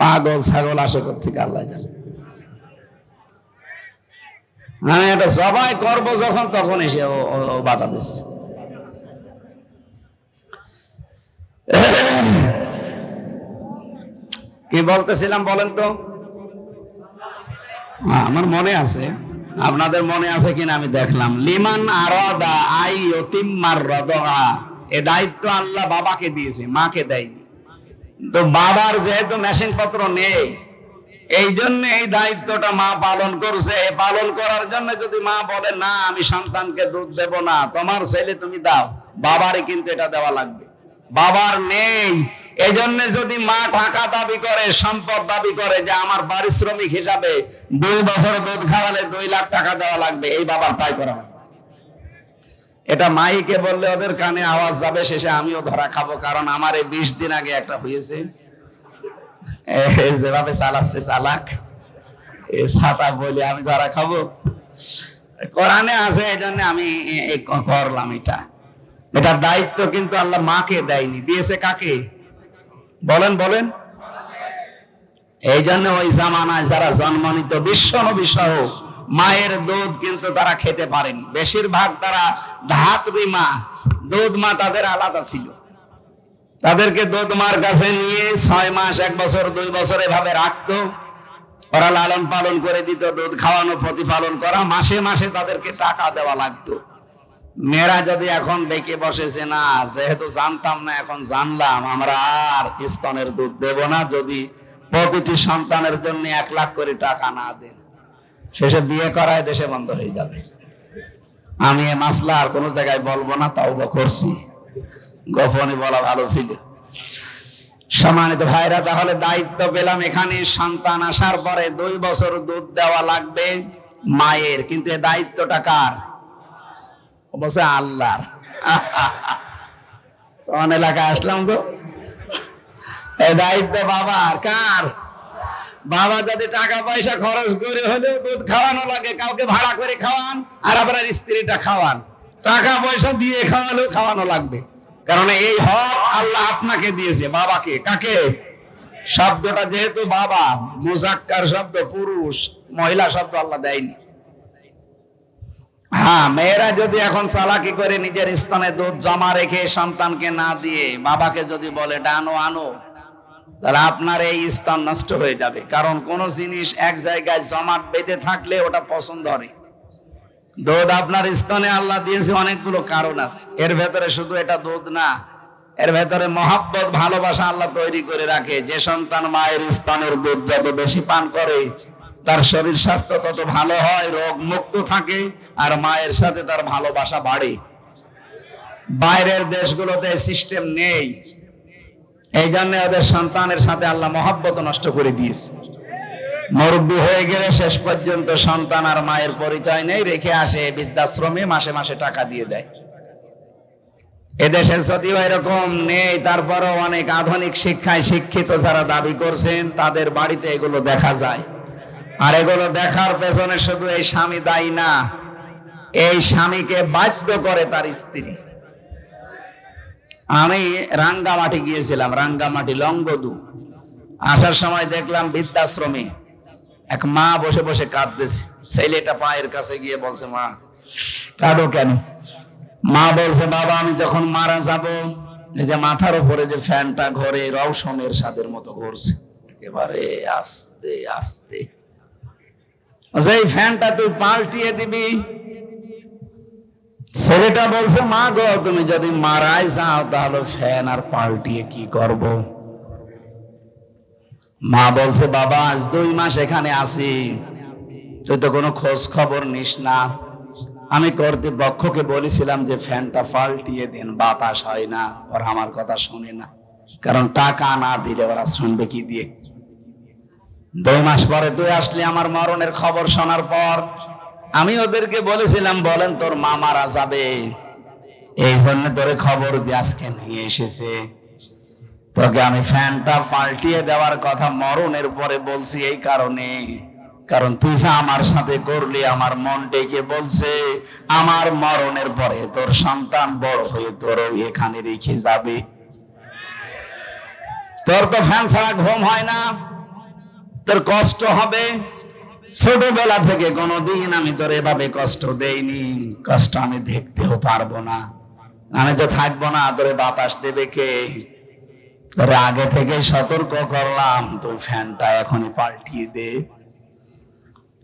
পাগল ছাগল আসে কোত্থেকে আল্লাহ জানে। আমি এটা সবাই করবো যখন, তখন এসে ও বাধা দিচ্ছে। কি বলতেছিলাম বলেন তো? আমার মনে আছে, আপনাদের মনে আছে কিনা আমি দেখলাম। লিমান আরাদা আই ইউতিম্মার রাদা, এ দায়িত্ব আল্লাহ বাবাকে দিয়েছে, মাকে দেয়নি। তো বাবার যেহেতু মেশিন পত্র নেই, এই জন্য এই দায়িত্বটা মা পালন করছে। পালন করার জন্য যদি মা বলে, না আমি সন্তানকে দুধ দেব না, তোমার ছেলে তুমি দাও, বাবারই কিন্তু এটা দেওয়া লাগবে। বাবার নেই, এই জন্য যদি মা টাকা দাবি করে, সম্পদ দাবি করে, যে আমার পারিশ্রমিক হিসাবে 2 বছর দুধ খাওয়ালে 2 লাখ টাকা দেওয়া লাগবে, এই বাবার তাই করা হয়। এটা মাইকে বললে ওদের কানে আওয়াজ যাবে, শেষে আমিও ধরা খাবো। কারণ আমার এই 20 দিন আগে একটা হয়েছে, যেভাবে চালাচ্ছে চালাক, এই ছাতা বলে আমি ধরা খাবো। কোরআনে আছে, এই জন্য আমি করলাম এটা। এটার দায়িত্ব কিন্তু আল্লাহ মাকে দেয়নি, দিয়েছে কাকে? বলেন বলেন। এই জন্য ওই জামানায় যারা জন্মনিত বিশ্ব নবী সহ মায়ের দুধ কিন্তু তারা খেতে পারেনি। বেশিরভাগ তারা ধাত্রী মা, দুধ মা তাদের আলাদা ছিল। তাদেরকে দুধ মার কাছে নিয়ে 6 মাস, 1 বছর, 2 বছর এভাবে রাখতো, ওরা লালন পালন করে দিত, দুধ খাওয়ানো, প্রতিপালন করা, মাসে মাসে তাদেরকে টাকা দেওয়া লাগতো। মেয়েরা যদি এখন দেখে বসেছে, না যেহেতু জানতাম না, এখন জানলাম, আমরা আর স্তনের দুধ দেব না যদি প্রতিটি সন্তানের জন্য 1 লাখ করে টাকা না দেন। শেষে বিয়ে করায় দেশে বন্ধ হয়ে যাবে। আমি এ মাসলা আর কোনো জায়গায় বলবো না, তাও করছি, গোপনে বলা ভালো ছিল। সম্মানিত ভাইরা, তাহলে দায়িত্ব পেলাম এখানে, সন্তান আসার পরে 2 বছর দুধ দেওয়া লাগবে মায়ের, কিন্তু এই দায়িত্বটা কার? বলছে আল্লাহর। কোন এলাকায় আসলাম গো? এই দায়িত্ব বাবার। কার? বাবা যদি টাকা পয়সা খরচ করে হলেও দুধ খাওয়ানো লাগে, কাউকে ভাড়া করে খাওয়ান, আর আপনার স্ত্রীটা খাওয়ান, টাকা পয়সা দিয়ে খাওয়ালেও খাওয়ানো লাগবে। কারণ এই হক আল্লাহ আপনাকে দিয়েছে, বাবাকে। কাকে? শব্দটা যেহেতু বাবা, মুযাক্কার শব্দ, পুরুষ, মহিলা শব্দ আল্লাহ দেয়নি। হ্যাঁ, মেয়েরা যদি এখন চালাকি করে নিজের স্তনে দুধ জমা রেখে সন্তানকে না দিয়ে বাবাকে যদি বলে ডানো আনো, তাহলে আপনার এই স্তন নষ্ট হয়ে যাবে। কারণ কোন জিনিস এক জায়গায় জমাট বেঁধে থাকলে ওটা পছন্দ হয়। দুধ আপনার স্তনে আল্লাহ দিয়েছে অনেকগুলো কারণ আছে, এর ভেতরে শুধু এটা দুধ না, এর ভেতরে মহব্বত ভালোবাসা আল্লাহ তৈরি করে রাখে। যে সন্তান মায়ের স্তনের দুধ যত বেশি পান করে তার শরীর স্বাস্থ্য তত ভালো হয়, রোগ মুক্ত থাকে, আর মায়ের সাথে তার ভালোবাসা বাড়ে। বাইরের দেশগুলোতে সিস্টেম নেই, এই জন্য ওদের সন্তানের সাথে আল্লাহ মহব্বত নষ্ট করে দিয়েছে। মুরব্বী হয়ে গেলে শেষ পর্যন্ত সন্তান আর মায়ের পরিচয় নেই, রেখে আসে বৃদ্ধাশ্রমে, মাসে মাসে টাকা দিয়ে দেয়। এদেশে যদিও এরকম নেই, তারপরও অনেক আধুনিক শিক্ষায় শিক্ষিত যারা দাবি করছেন তাদের বাড়িতে এগুলো দেখা যায়। আর এগুলো দেখার পেছনে শুধু এই স্বামী দায়ী না, এই স্বামীকে বাধ্য করে তার স্ত্রী। আমি রাঙ্গামাটি গিয়েছিলাম, রাঙ্গামাটি লংগদু। আসার সময় দেখলাম বৃদ্ধাশ্রমে এক মা বসে বসে কাঁদতেছে। ছেলেটা পায়ের কাছে গিয়ে বলছে, মা কাঁদো কেন? মা বলছে, বাবা আমি যখন মারা যাব, এই যে মাথার উপরে যে ফ্যানটা ঘরে রওশনের সাদের মতো ঘুরছে, একেবারে আস্তে আস্তে, এই ফ্যানটা তুই পাল্টিয়ে দিবি। ছেলেটা বলছে, মা গো তুমি যদি মারাই যাও তাহলে ফ্যান আর পাল্টিয়ে কি করব? মা বলছে, বাবা আজ 2 মাস এখানে আছি, তুই তো কোনো খোঁজ খবর নিস না। আমি কর্তৃপক্ষকে বলেছিলাম যে ফ্যানটা পাল্টিয়ে দিন, বাতাস হয় না। ওরা আমার কথা শোনে না, কারণ টাকা না দিলে ওরা শুনবে কি দিয়ে? 2 মাস পরে তুই আসলি আমার মরণের খবর শোনার পর। আমি ওদেরকে বলেছিলাম, বলেন তোর মা মারা যাবে, এই জন্য তোরে খবর দিয়ে আজকে নিয়ে এসেছে। তোকে আমি ফ্যানটা পাল্টিয়ে দেওয়ার কথা মরণের পরে বলছি এই কারণে, কারণ তুই যা আমার সাথে করলি আমার মন ডেকে বলছে আমার মরণের পরে তোর সন্তান বড় হয়ে তোর এখানে রেখে যাবে। তোর তো ফ্যান ছাড়া ঘুম হয় না, তোর কষ্ট হবে। ছোটবেলা থেকে কোনোদিন আমি তোর এভাবে কষ্ট দেইনি, কষ্ট আমি দেখতেও পারবো না। আমি তো থাকবো না, তোরে বাতাস দেবে কে? তোরে আগে থেকে সতর্ক করলাম, তুই ফ্যানটা এখনই পাল্টিয়ে দে।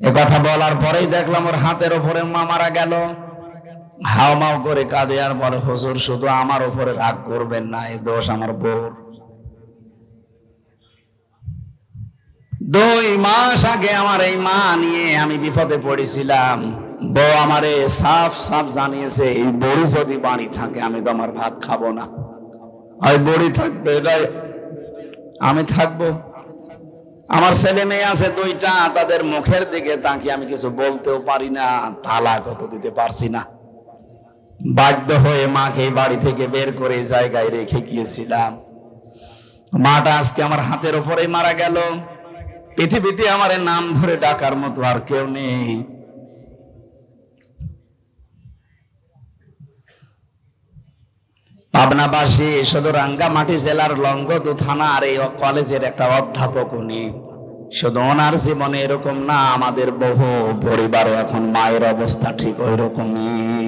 এ কথা বলার পরেই দেখলাম ওর হাতের ওপরে মা মারা গেল। হাও মাও করে কাঁদে আর বলে, হুজুর শুধু আমার ওপরে রাগ করবেন না, এই দোষ আমার বউর। 2 মাস আগে আমার এই মা নিয়ে আমি বিপদে পড়েছিলাম। বউ আমারে সাফ সাফ জানিয়েছে, এই বড়ি যদি বাড়ি থাকে আমি তো আমার ভাত খাবো না, আর বড়ি থাকবে এটাই আমি থাকবো। আমার ছেলে মেয়ে আছে 2টা, তাদের মুখের দিকে তাকিয়ে আমি কিছু বলতেও পারি না, তালাকও তো দিতে পারছি না। বাধ্য হয়ে মাকে বাড়ি থেকে বের করে জায়গায় রেখে গিয়েছিলাম। মাটা আজকে আমার হাতের উপরেই মারা গেল। পৃথিবীতে আমার নাম ধরে ডাকার মতো আর কেউ নেই। পাবনাবাসী শুধু রাঙ্গামাটি জেলার লংগদু থানার এই কলেজের একটা অধ্যাপক, উনি শুধু ওনার জীবনে এরকম না, আমাদের বহু পরিবারে এখন মায়ের অবস্থা ঠিক ওই রকমই।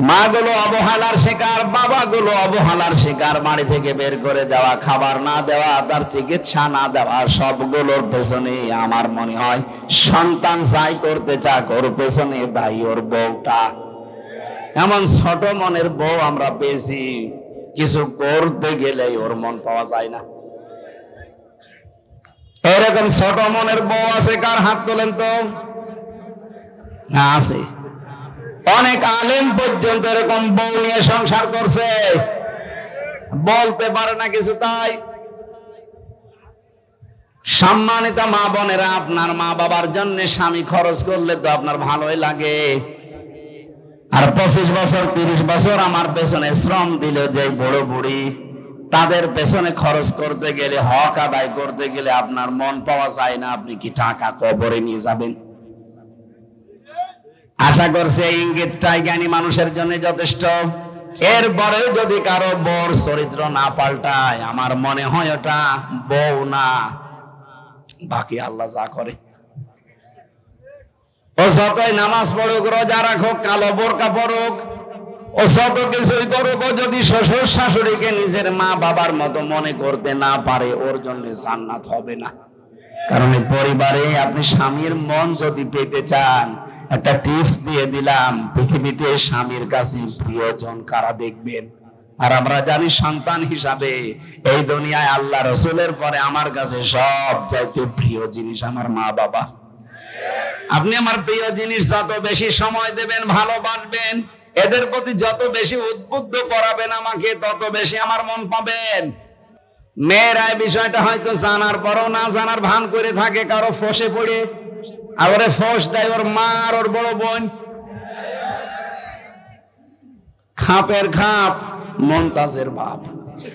মাগুলো অবহেলার শিকার, বাবাগুলো অবহেলার শিকার, বাড়ি থেকে বের করে দেওয়া, খাবার না দেওয়া, তার চিকিৎসা না দেওয়া, সবগুলোর পেছনে আমার মনে হয় সন্তান যাই করতে চাক ওর পেছনে দায়ী ওর বউটা। এমন ছোট মনের বউ আমরা পেয়েছি, কিছু করতে গেলে ওর মন পাওয়া যায় না। এরকম ছোট মনের বউ আছে কার? হাত তোলেন তো। আছে, অনেক আলেম পর্যন্ত এরকম বউ নিয়ে সংসার করছে, বলতে পারে না কিছু। তাই সম্মানিত মা বোনেরা, আপনার মা বাবার জন্য স্বামী খরচ করলে তো আপনার ভালোই লাগে। আর 25 বছর 30 বছর আমার পেছনে শ্রম দিল যে বড় বুড়ি, তাদের পেছনে খরচ করতে গেলে, হক আদায় করতে গেলে আপনার মন পাওয়া যায় না। আপনি কি টাকা কবরে নিয়ে যাবেন? আশা করছে এই ইঙ্গিতটাই জ্ঞানী মানুষের জন্য যথেষ্ট। এরপরেও যদি কারো বউর চরিত্র না পাল্টায়, আমার মনে হয় ওটা বউ না, বাকি আল্লাহ যা করে। ও যতই নামাজ পড়ুক, রোজা রাখুক, কালো বোরকা পড়ুক, ও যত কিছুই করুক, ও যদি শ্বশুর শাশুড়িকে নিজের মা বাবার মতো মনে করতে না পারে, ওর জন্য জান্নাত হবে না। কারণ এই পরিবারে আপনি স্বামীর মন যদি পেতে চান, একটা টিপস দিয়ে দিলাম, পৃথিবীতে স্বামীর কাছে প্রিয়জন কারা দেখবেন? আর আমরা জানি সন্তান হিসাবে এই দুনিয়ায় আল্লাহ রসুলের পরে আমার কাছে সব চাইতে প্রিয় জিনিস আমার মা বাবা। আপনি আমার প্রিয় জিনিস যত বেশি সময় দেবেন, ভালোবাসবেন, এদের প্রতি যত বেশি উদ্বুদ্ধ করাবেন আমাকে, তত বেশি আমার মন পাবেন। মেয়েরা এই বিষয়টা হয়তো জানার পরও না জানার ভান করে থাকে, কারো ফসে পড়ে, আর ওরে ফস দেয় ওর মা আর ওর বড় বোন। খাপের খাপ মমতাজের বাপ,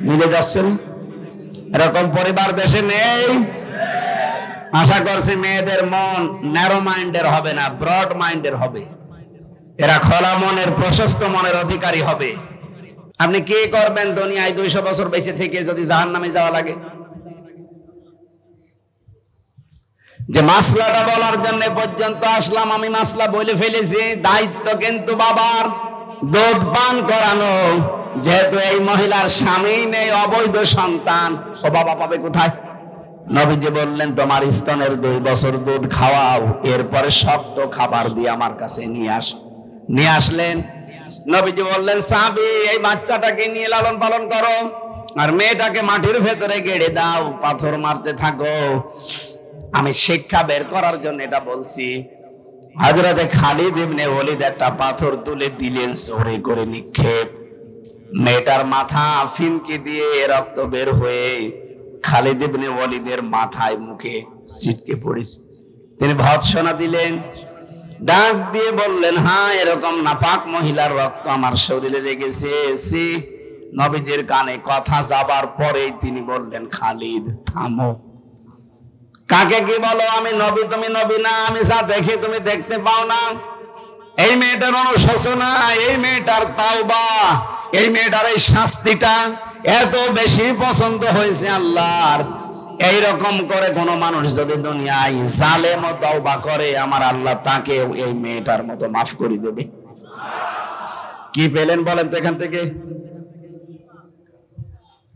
মিলে যাচ্ছেন। এরকম পরিবার দেশে নেই। আশা করছি মেয়েদের মন ন্যারো মাইন্ডের হবে না, ব্রড মাইন্ডের হবে। এরা খোলা মনের, প্রশস্ত মনের অধিকারী হবে। আপনি কি করবেন দুনিয়ায় 200 বছর বেঁচে থেকে যদি জাহান্নামে যাওয়া লাগে? যে মাসলাটা বলার জন্য পর্যন্ত আসলাম, আমি মাসলা বলে ফেলেছি। দায়িত্ব কিন্তু বাবার দুধ পান করানো। যেহেতু এই মহিলার স্বামী নেই, অবৈধ সন্তান, ও বাবা পাবে কোথায়? নবীজি বললেন, তোমার স্তনের 2 বছর দুধ খাওয়াও, এরপরে শক্ত খাবার দিয়ে আমার কাছে নিয়ে আস। নিয়ে আসলেন। নবীজি বললেন, সাহাবী, এই বাচ্চাটাকে নিয়ে লালন পালন করো, আর মেয়েটাকে মাটির ভেতরে গেড়ে দাও, পাথর মারতে থাকো। আমি শিক্ষা বের করার জন্য এটা বলছি। হযরতে খালিদ ইবনে ওলীদ একটা পাথর তুলে দিলেন, জোরে করে নিক্ষেপ। মেয়েটার মাথা ফিনকি দিয়ে রক্ত বের হয়ে খালিদ ইবনে ওলীদের মাথায় মুখে ছিটকে পড়েছে। তিনি ভর্ৎসনা দিলেন, ডাক দিয়ে বললেন, হ্যাঁ, এরকম নাপাক মহিলার রক্ত আমার শরীরে লেগেছে। নবীজির কানে কথা যাবার পরেই তিনি বললেন, খালিদ থামো। কাকে কি বলো? আমি নবী, তুমি নবী না। আমি যা দেখি তুমি দেখতে পাও না। এই মেয়েটার অনুশোচনা, এই মেয়েটার তাওবা, এই মেয়েটার এই শাস্তিটা এত বেশি পছন্দ হয়েছে আল্লাহর। এইরকম করে কোন মানুষ যদি দুনিয়ায় জালেম ও তাওবা করে, আমার আল্লাহ তাকে এই মেয়েটার মতো মাফ করে দেবে। কি পেলেন বলেন তো এখান থেকে?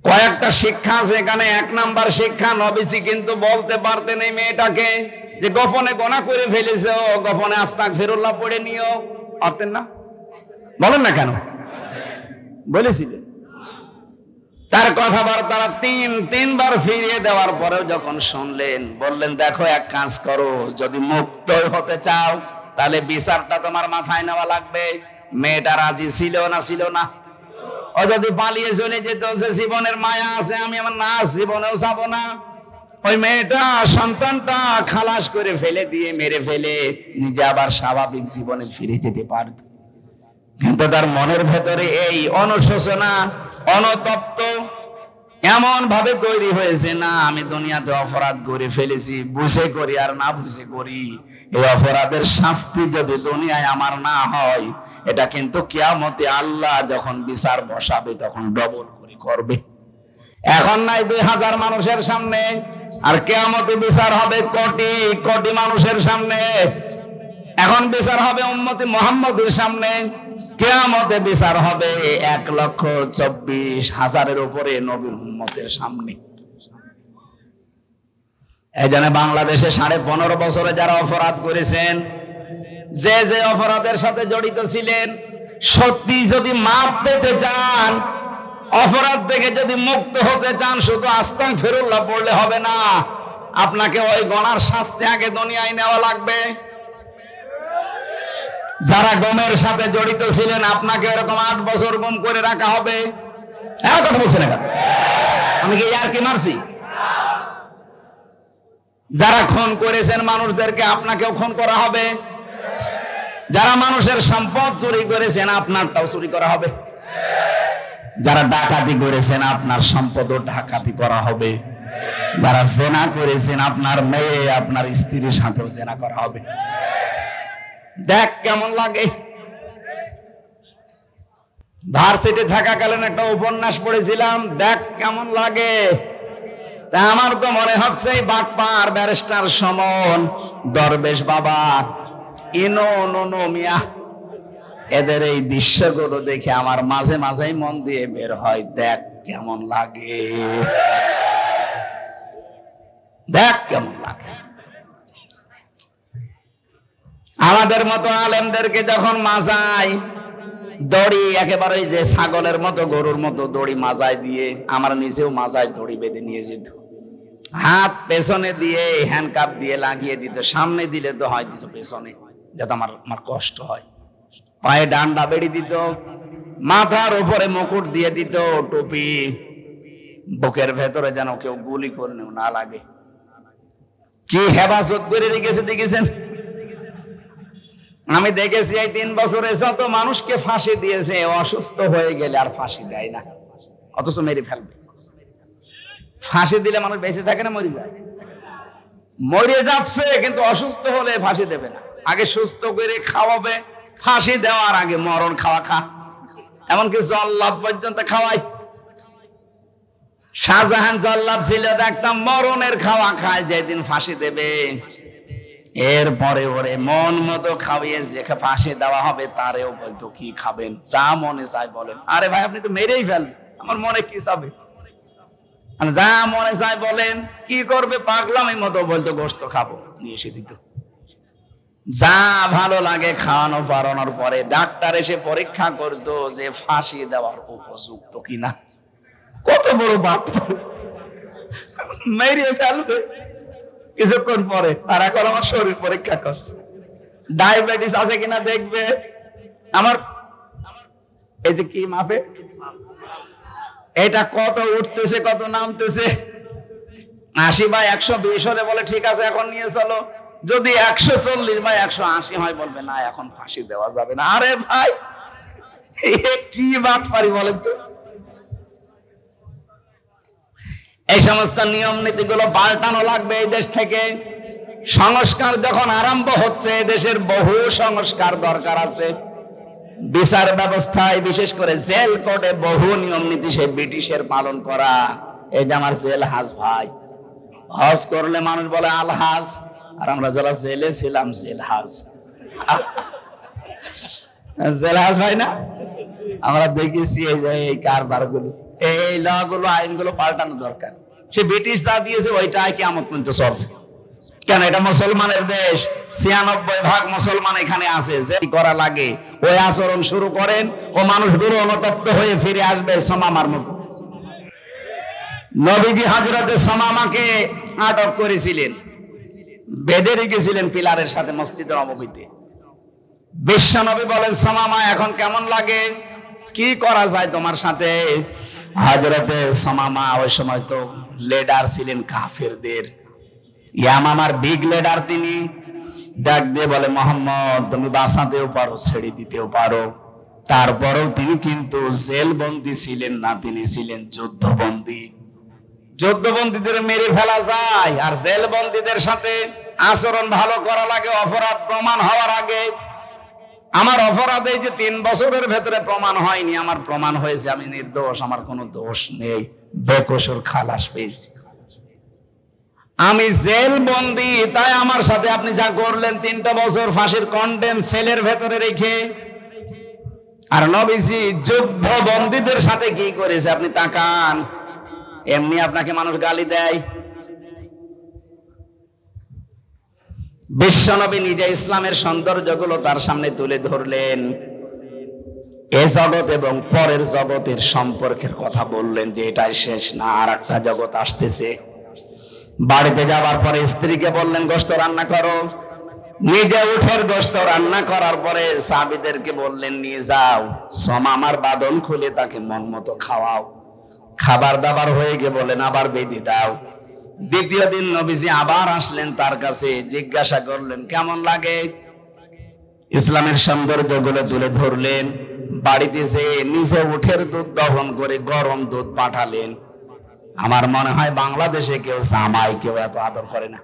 কয়েকটা শিক্ষা আছে এখানে। 1 নাম্বার শিক্ষা, নবীজি কিন্তু বলতে পারতেন এই মেয়েটাকে যে গোপনে গোনা করে ফেলেছে, গোপনে আস্তাগফিরুল্লাহ পড়ে নিও, পারতেন না? বলেন না কেন? বলেছিলেন। তার কথাবার্তা তিনবার ফিরিয়ে দেওয়ার পরেও যখন শুনলেন, বললেন, দেখো, এক কাজ করো, যদি মুক্ত হতে চাও তাহলে বিচারটা তোমার মাথায় নেওয়া লাগবে। মেয়েটা রাজি ছিল না? ছিল না? ও যদি পালিয়ে চলে যেত, যে জীবনের মায়া আছে, আমি আমার না জীবনেও যাবো না। ওই মেয়েটা সন্তানটা খালাস করে ফেলে দিয়ে, মেরে ফেলে নিজে আবার স্বাভাবিক জীবনে ফিরে যেতে পারত। কিন্তু তার মনের ভেতরে এই অনুশোচনা, অনুতপ্ত এমন ভাবে তৈরি হয়েছে, না আমি দুনিয়াতে অপরাধ করে ফেলেছি, বুঝে করি আর না বুঝে করি, এই অপরাধের শাস্তি যদি দুনিয়ায় আমার না হয়, এটা কিন্তু কিয়ামতে আল্লাহ যখন বিচার বসাবে তখন ডবল করে করবে। এখন নাই 2000 মানুষের সামনে, আর কিয়ামতে বিচার হবে কোটি কোটি মানুষের সামনে। এখন বিচার হবে উম্মতে মুহাম্মদের সামনে। কিয়ামতে বিচার হবে 1,24,000-এর উপরে নবীর উম্মতের সামনে। এই জন্য বাংলাদেশে 15.5 বছরে যারা অপরাধ করেছেন, যে যে অপরাধের সাথে জড়িত ছিলেন, সত্যি যদি মাপ পেতে চান, অপরাধ থেকে যদি মুক্ত হতে চান, শুধু আস্তাগফিরুল্লাহ পড়লে হবে না, আপনাকে ওই গুনার শাস্তি আগে দুনিয়ায় নেওয়া লাগবে। যারা গমের সাথে জড়িত ছিলেন, আপনাকে এরকম 8 বছর গুম করে রাখা হবে। কথা বলছেন না? আমি কি আর কি মারছি? যারা খুন করেছেন মানুষদেরকে, আপনাকেও খুন করা হবে। যারা মানুষের সম্পদ চুরি করেছেন, আপনারটাও চুরি করা হবে। যারা ডাকাতি করেছেন, আপনার সম্পদও ডাকাতি করা হবে। যারা জেনা করেছেন, আপনার মেয়ে, আপনার স্ত্রীর সাথেও জেনা করা হবে। দেখ কেমন লাগে। ভার্সিটি থাকাকালীন একটা উপন্যাস পড়েছিলাম, দেখ কেমন লাগে। তা আমার তো মনে হচ্ছে বাটপার ব্যারিস্টার সমন দরবেশ বাবা ইনো নো মিয়া। এদের এই দৃশ্যগুলো দেখে আমার মাঝে মাঝেই মন দিয়ে বের হয়, দেখ কেমন লাগে, দেখ কেমন লাগে। আমাদের মতো আলেমদেরকে যখন মাজায় দড়ি, একেবারে যে ছাগলের মতো গরুর মতো দড়ি মাজায় দিয়ে, আমার নিজেও মাজায় দড়ি বেঁধে নিয়ে যেত, হাত পেছনে দিয়ে হ্যান্ডকাপ দিয়ে লাগিয়ে দিত, সামনে দিলে তো হয় দিত পেছনে, যাতে আমার কষ্ট হয়। পায়ে ডান্ডা বেড়ি দিত, মাথার উপরে মুকুট দিয়ে দিত, টুপি, বুকের ভেতরে যেন কেউ গুলি করে না লাগে। কি হেফাজত করে রেখেছে দেখেছেন? আমি দেখেছি এই 3 বছরে যত মানুষকে ফাঁসি দিয়েছে, অসুস্থ হয়ে গেলে আর ফাঁসি দেয় না, অথচ মেরে ফেলবে। ফাঁসি দিলে মানুষ বেঁচে থাকে না মরে যায়? মরে যাচ্ছে, কিন্তু অসুস্থ হলে ফাঁসি দেবে না, আগে সুস্থ করে খাওয়াবে। ফাঁসি দেওয়ার আগে মরণ খাওয়া খা, এমনকি জল্লাদ পর্যন্ত খাওয়াই। শাহজাহান জল্লাদ ছিল, দেখতাম মরণের খাওয়া খায়, যেদিন ফাঁসি দেবে এরপরে ওরে মন মতো খাওয়িয়ে যে ফাঁসি দেওয়া হবে তারেও বলতো কি খাবেন, যা মনে চাই বলেন। আরে ভাই আপনি তো মেরেই ফেলবেন, আমার মনে কি চাবে, যা মনে চাই বলেন। কি করবে, পাগলামি মতো বলতো গোশত খাবো, নিয়ে এসে দিত। যা ভালো লাগে খাওয়ানো পারানোর পরে ডাক্তার এসে পরীক্ষা করতো যে ফাঁসি দেওয়ার উপযুক্ত কিনা। কত বড় বাপ, মেরে ফেলবে কিছুক্ষণ পরে। আর এখন আমার শরীর পরীক্ষা করছে, ডায়াবেটিস আছে কিনা দেখবে। আমার এই যে কি মাপে, এটা কত উঠতেছে কত নামতেছে। 80/120 হলে বলে ঠিক আছে এখন নিয়ে চলো, যদি 140/180 হয় বলবে না এখন ফাঁসি দেওয়া যাবে না। আরে ভাই কি বাত পারি বলেন তো। এই সমস্ত নিয়ম নীতিগুলো পাল্টানো লাগবে এই দেশ থেকে। সংস্কার যখন আরম্ভ হচ্ছে, দেশের বহু সংস্কার দরকার আছে। বিচার ব্যবস্থায়, বিশেষ করে জেল কোর্টে বহু নিয়ম নীতি সে ব্রিটিশের পালন করা। এই যে আমার জেল হাজ ভাই, হজ করলে মানুষ বলে আলহাজ, আর আমরা যারা জেলে ছিলাম জেলহাজ। জেলহাজ ভাই না, আমরা দেখেছি এই যে এই কারবার গুলো, এই ল গুলো, আইনগুলো পাল্টানো দরকার। সে ব্রিটিশ যা দিয়েছে ওইটাই কিয়ামত পর্যন্ত চলছে। কেন, এটা মুসলমানের দেশ, 96% মুসলমান এখানে আছে। যে করা লাগে ওই আচরণ শুরু করেন, ও মানুষগুলো অনুতপ্ত হয়ে ফিরে আসবে সমামার মতো। নবীজি হযরতে সামামাকে আটক করেছিলেন, বেঁধে রেখেছিলেন পিলারের সাথে মসজিদের নববীতে। বিশ্ব নবী বলেন, সামামা এখন কেমন লাগে, কি করা যায় তোমার সাথে? হযরতে সামামা ওই সময় তো লিডার ছিলেন কাফেরদের, ইয়ামামার বিগ লিডার তিনি। ডাক দিয়ে বলে, মোহাম্মদ তুমি বাঁচাতেও পারো, ছেড়ে দিতেও পারো। তারপরেও তিনি কিন্তু জেলবন্দি ছিলেন না, তিনি ছিলেন যুদ্ধবন্দী। যুদ্ধবন্দীদের মেরে ফেলা যায়, আর জেলবন্দীদের সাথে আচরণ ভালো করা লাগে অপরাধ প্রমাণ হওয়ার আগে। আমার অপরাধ এই যে 3 বছরের ভেতরে প্রমাণ হয়নি, আমার প্রমাণ হয়েছে আমি নির্দোষ, আমার কোনো দোষ নেই, বেকসুর খালাস পেয়েছি, আমি জেল বন্দী। তাই আমার সাথে আপনি যা করলেন 3টা বছর ফাঁসির কন্ডেম সেলের ভেতরে রেখে, আর নবীজি যুদ্ধ বন্দীদের সাথে কি করেছে আপনি তাকান। এমনি আপনাকে মানুষ গালি দেয়, বিশ্বনবী নিজে ইসলামের সৌন্দর্যগুলো তার সামনে তুলে ধরলেন, এ জগৎ এবং পরের জগতের সম্পর্কের কথা বললেন যে এটাই শেষ না, আর একটা জগৎ আসতেছে। বাড়িতে যাবার পরে স্ত্রীকে বললেন গোশত রান্না করো, নিজে উঠের গোশত রান্না করার পরে সাহাবীদেরকে বললেন নিয়ে যাও, সামামার বাঁধন খুলে তাকে মন মতো খাওয়াও। খাবার দাবার হয়ে গিয়ে বলেন আবার বেঁধে দাও। দ্বিতীয় দিন নবীজি আবার আসলেন তার কাছে, জিজ্ঞাসা করলেন কেমন লাগে, ইসলামের সৌন্দর্যগুলো তুলে ধরলেন। বাড়িতে যে নিজে উঠের দুধ দহন করে গরম দুধ পাঠালেন। আমার মনে হয় বাংলাদেশে কেউ জামাই কেউ এত আদর করে না,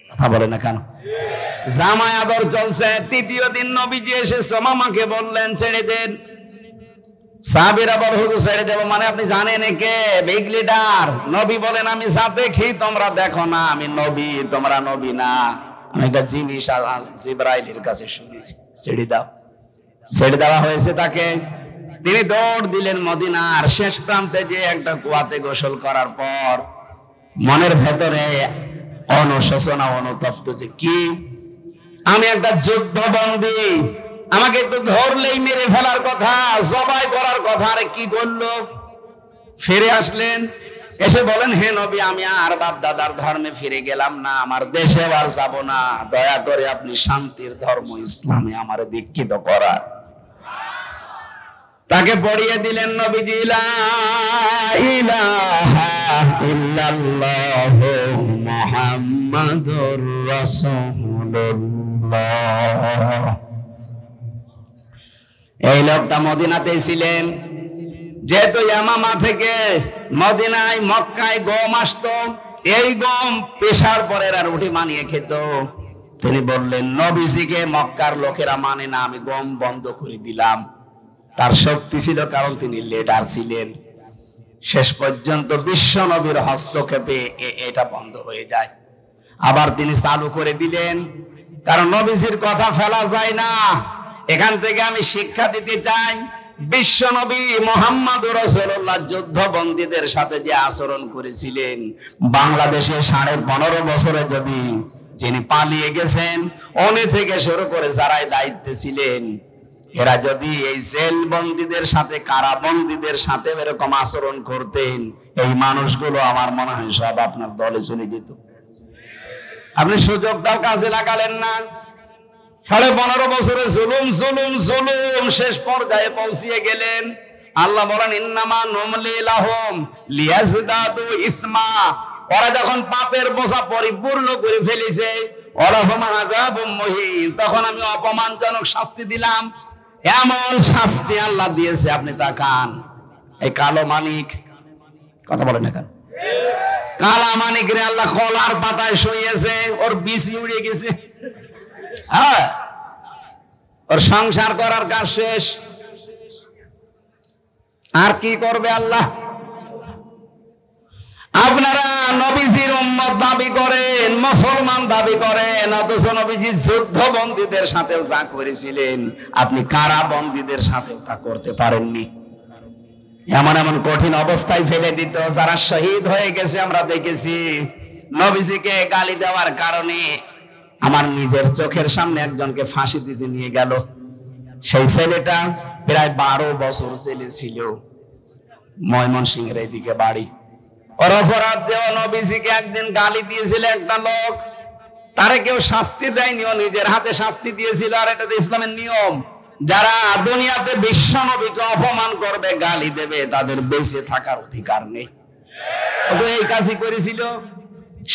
কথা বলে না কেন? জামাই আদর চলছে। তৃতীয় দিন নবীজি এসে সামামাকে বললেন ছেড়ে দেন। সাহাবীরা বলে হুজুর ছেড়ে দেব মানে? আপনি জানেন কে? Big leader. নবী বলেন আমি যা দেখি তোমরা দেখো না, আমি নবী তোমরা নবী না, আমি একটা জিনিস জিবরাইলের কাছে শুনেছি, ছেড়ে দাও। ছেড়ে দেওয়া হয়েছে তাকে। তিনি দৌড় দিলেন মদিনার শেষ প্রান্তে, যে একটা কুয়াতে গোসল করার পর মনের ভেতরে অনুশোচনা, অনুতপ্ত, যে কি আমি একটা যুদ্ধবন্দী, আমাকে তো ধরলেই মেরে ফেলার কথা, জবাই করার কথা, আরে কি করলো? ফিরে আসলেন, এসে বলেন, হে নবী, আমি আর বাপ দাদার ধর্মে ফিরে গেলাম না, আমার দেশে আর যাব না, দয়া করে আপনি শান্তির ধর্ম ইসলামে আমার দীক্ষিত করার। তাকে পড়িয়ে দিলেন নবীজি, লা ইলাহা ইল্লাল্লাহু মুহাম্মাদুর রাসূলুল্লাহ। এই লোকটা মদিনাতেই ছিলেন। যেহেতু ইয়ামামা থেকে মদিনায়, মক্কায় গম আসতো, এই গম পেশার পরে আর রুটি বানিয়ে খেত। তিনি বললেন, নবীজিকে মক্কার লোকেরা মানে না, আমি গম বন্ধ করে দিলাম। তার শক্তি ছিল, কারণ তিনি লিডার ছিলেন। শেষ পর্যন্ত বিশ্ব নবীর হস্তক্ষেপে এটা বন্ধ হয়ে যায়। আবার তিনি চালু করে দিলেন, কারণ নবীজির কথা ফেলা যায় না। এখান থেকে আমি শিক্ষা দিতে চাই, বিশ্ব নবী মুহাম্মদুর রাসূলুল্লাহ যুদ্ধবন্দীদের সাথে যে আচরণ করেছিলেন, বাংলাদেশে 15.5 বছরে যদি যিনি পালিয়ে গেছেন, উনি থেকে শুরু করে যারাই দায়িত্বে ছিলেন, এরা যদি এই জেল বন্দীদের সাথে, কারাবন্দীদের সাথে এরকম আচরণ করতেন, এই মানুষগুলো আমার মনে হয় সব আপনার দলে চলে যেত। আপনি সুযোগটাও কাজে লাগালেন না। 15.5 বছরে জুলুম জুলুম জুলুম শেষ পর্যায়ে পৌঁছিয়ে গেলেন। আল্লাহ বলেন, ইন্নামা নুমলি লাহুম লিয়াজদাদু ইসমা। ওরা যখন পাপের বোঝা পরিপূর্ণ করে ফেলেছে, ওয়ালাহুম আযাবুম মুহিন, তখন আমি অপমানজনক শাস্তি দিলাম। এমন শাস্তি আল্লাহ দিয়েছে, আপনি তাকান। এই কালো মানিক, কথা বলেন এখন, কালা মানিক রে আল্লাহ কলার পাতায় শুইয়েছে, ওর বিচি উড়ে গেছে। হ্যাঁ, ওর সংসার করার কাজ শেষ। আর কি করবে আল্লাহ? আপনারা নবীজির উম্মত দাবি করেন, মুসলমান দাবি করেন, অথচ নবীজি যুদ্ধবন্দীদের সাথেও যা করেছিলেন, আপনি কারাবন্দীদের সাথেও তা করতে পারেননি। এমন এমন কঠিন অবস্থায় ফেলে দিত, যারা শহীদ হয়ে গেছে আমরা দেখেছি। নবীজিকে গালি দেওয়ার কারণে আমার নিজের চোখের সামনে একজনকে ফাঁসি দিতে নিয়ে গেল। সেই ছেলেটা প্রায় 12 বছর ছেলে ছিল, ময়মনসিংহের এইদিকে বাড়ি। ওর অপরাধ যে নবীজিকে একদিন গালি দিয়েছিল একটা লোক, তারে কেউ শাস্তি দেয়নি, ও নিজের হাতে শাস্তি দিয়েছিল। আর এটা তো ইসলামের নিয়ম, যারা দুনিয়াতে বিশ্ব নবীকে অপমান করবে, গালি দেবে, তাদের বেঁচে থাকার অধিকার নেই। ও তো এই কাজই করেছিল।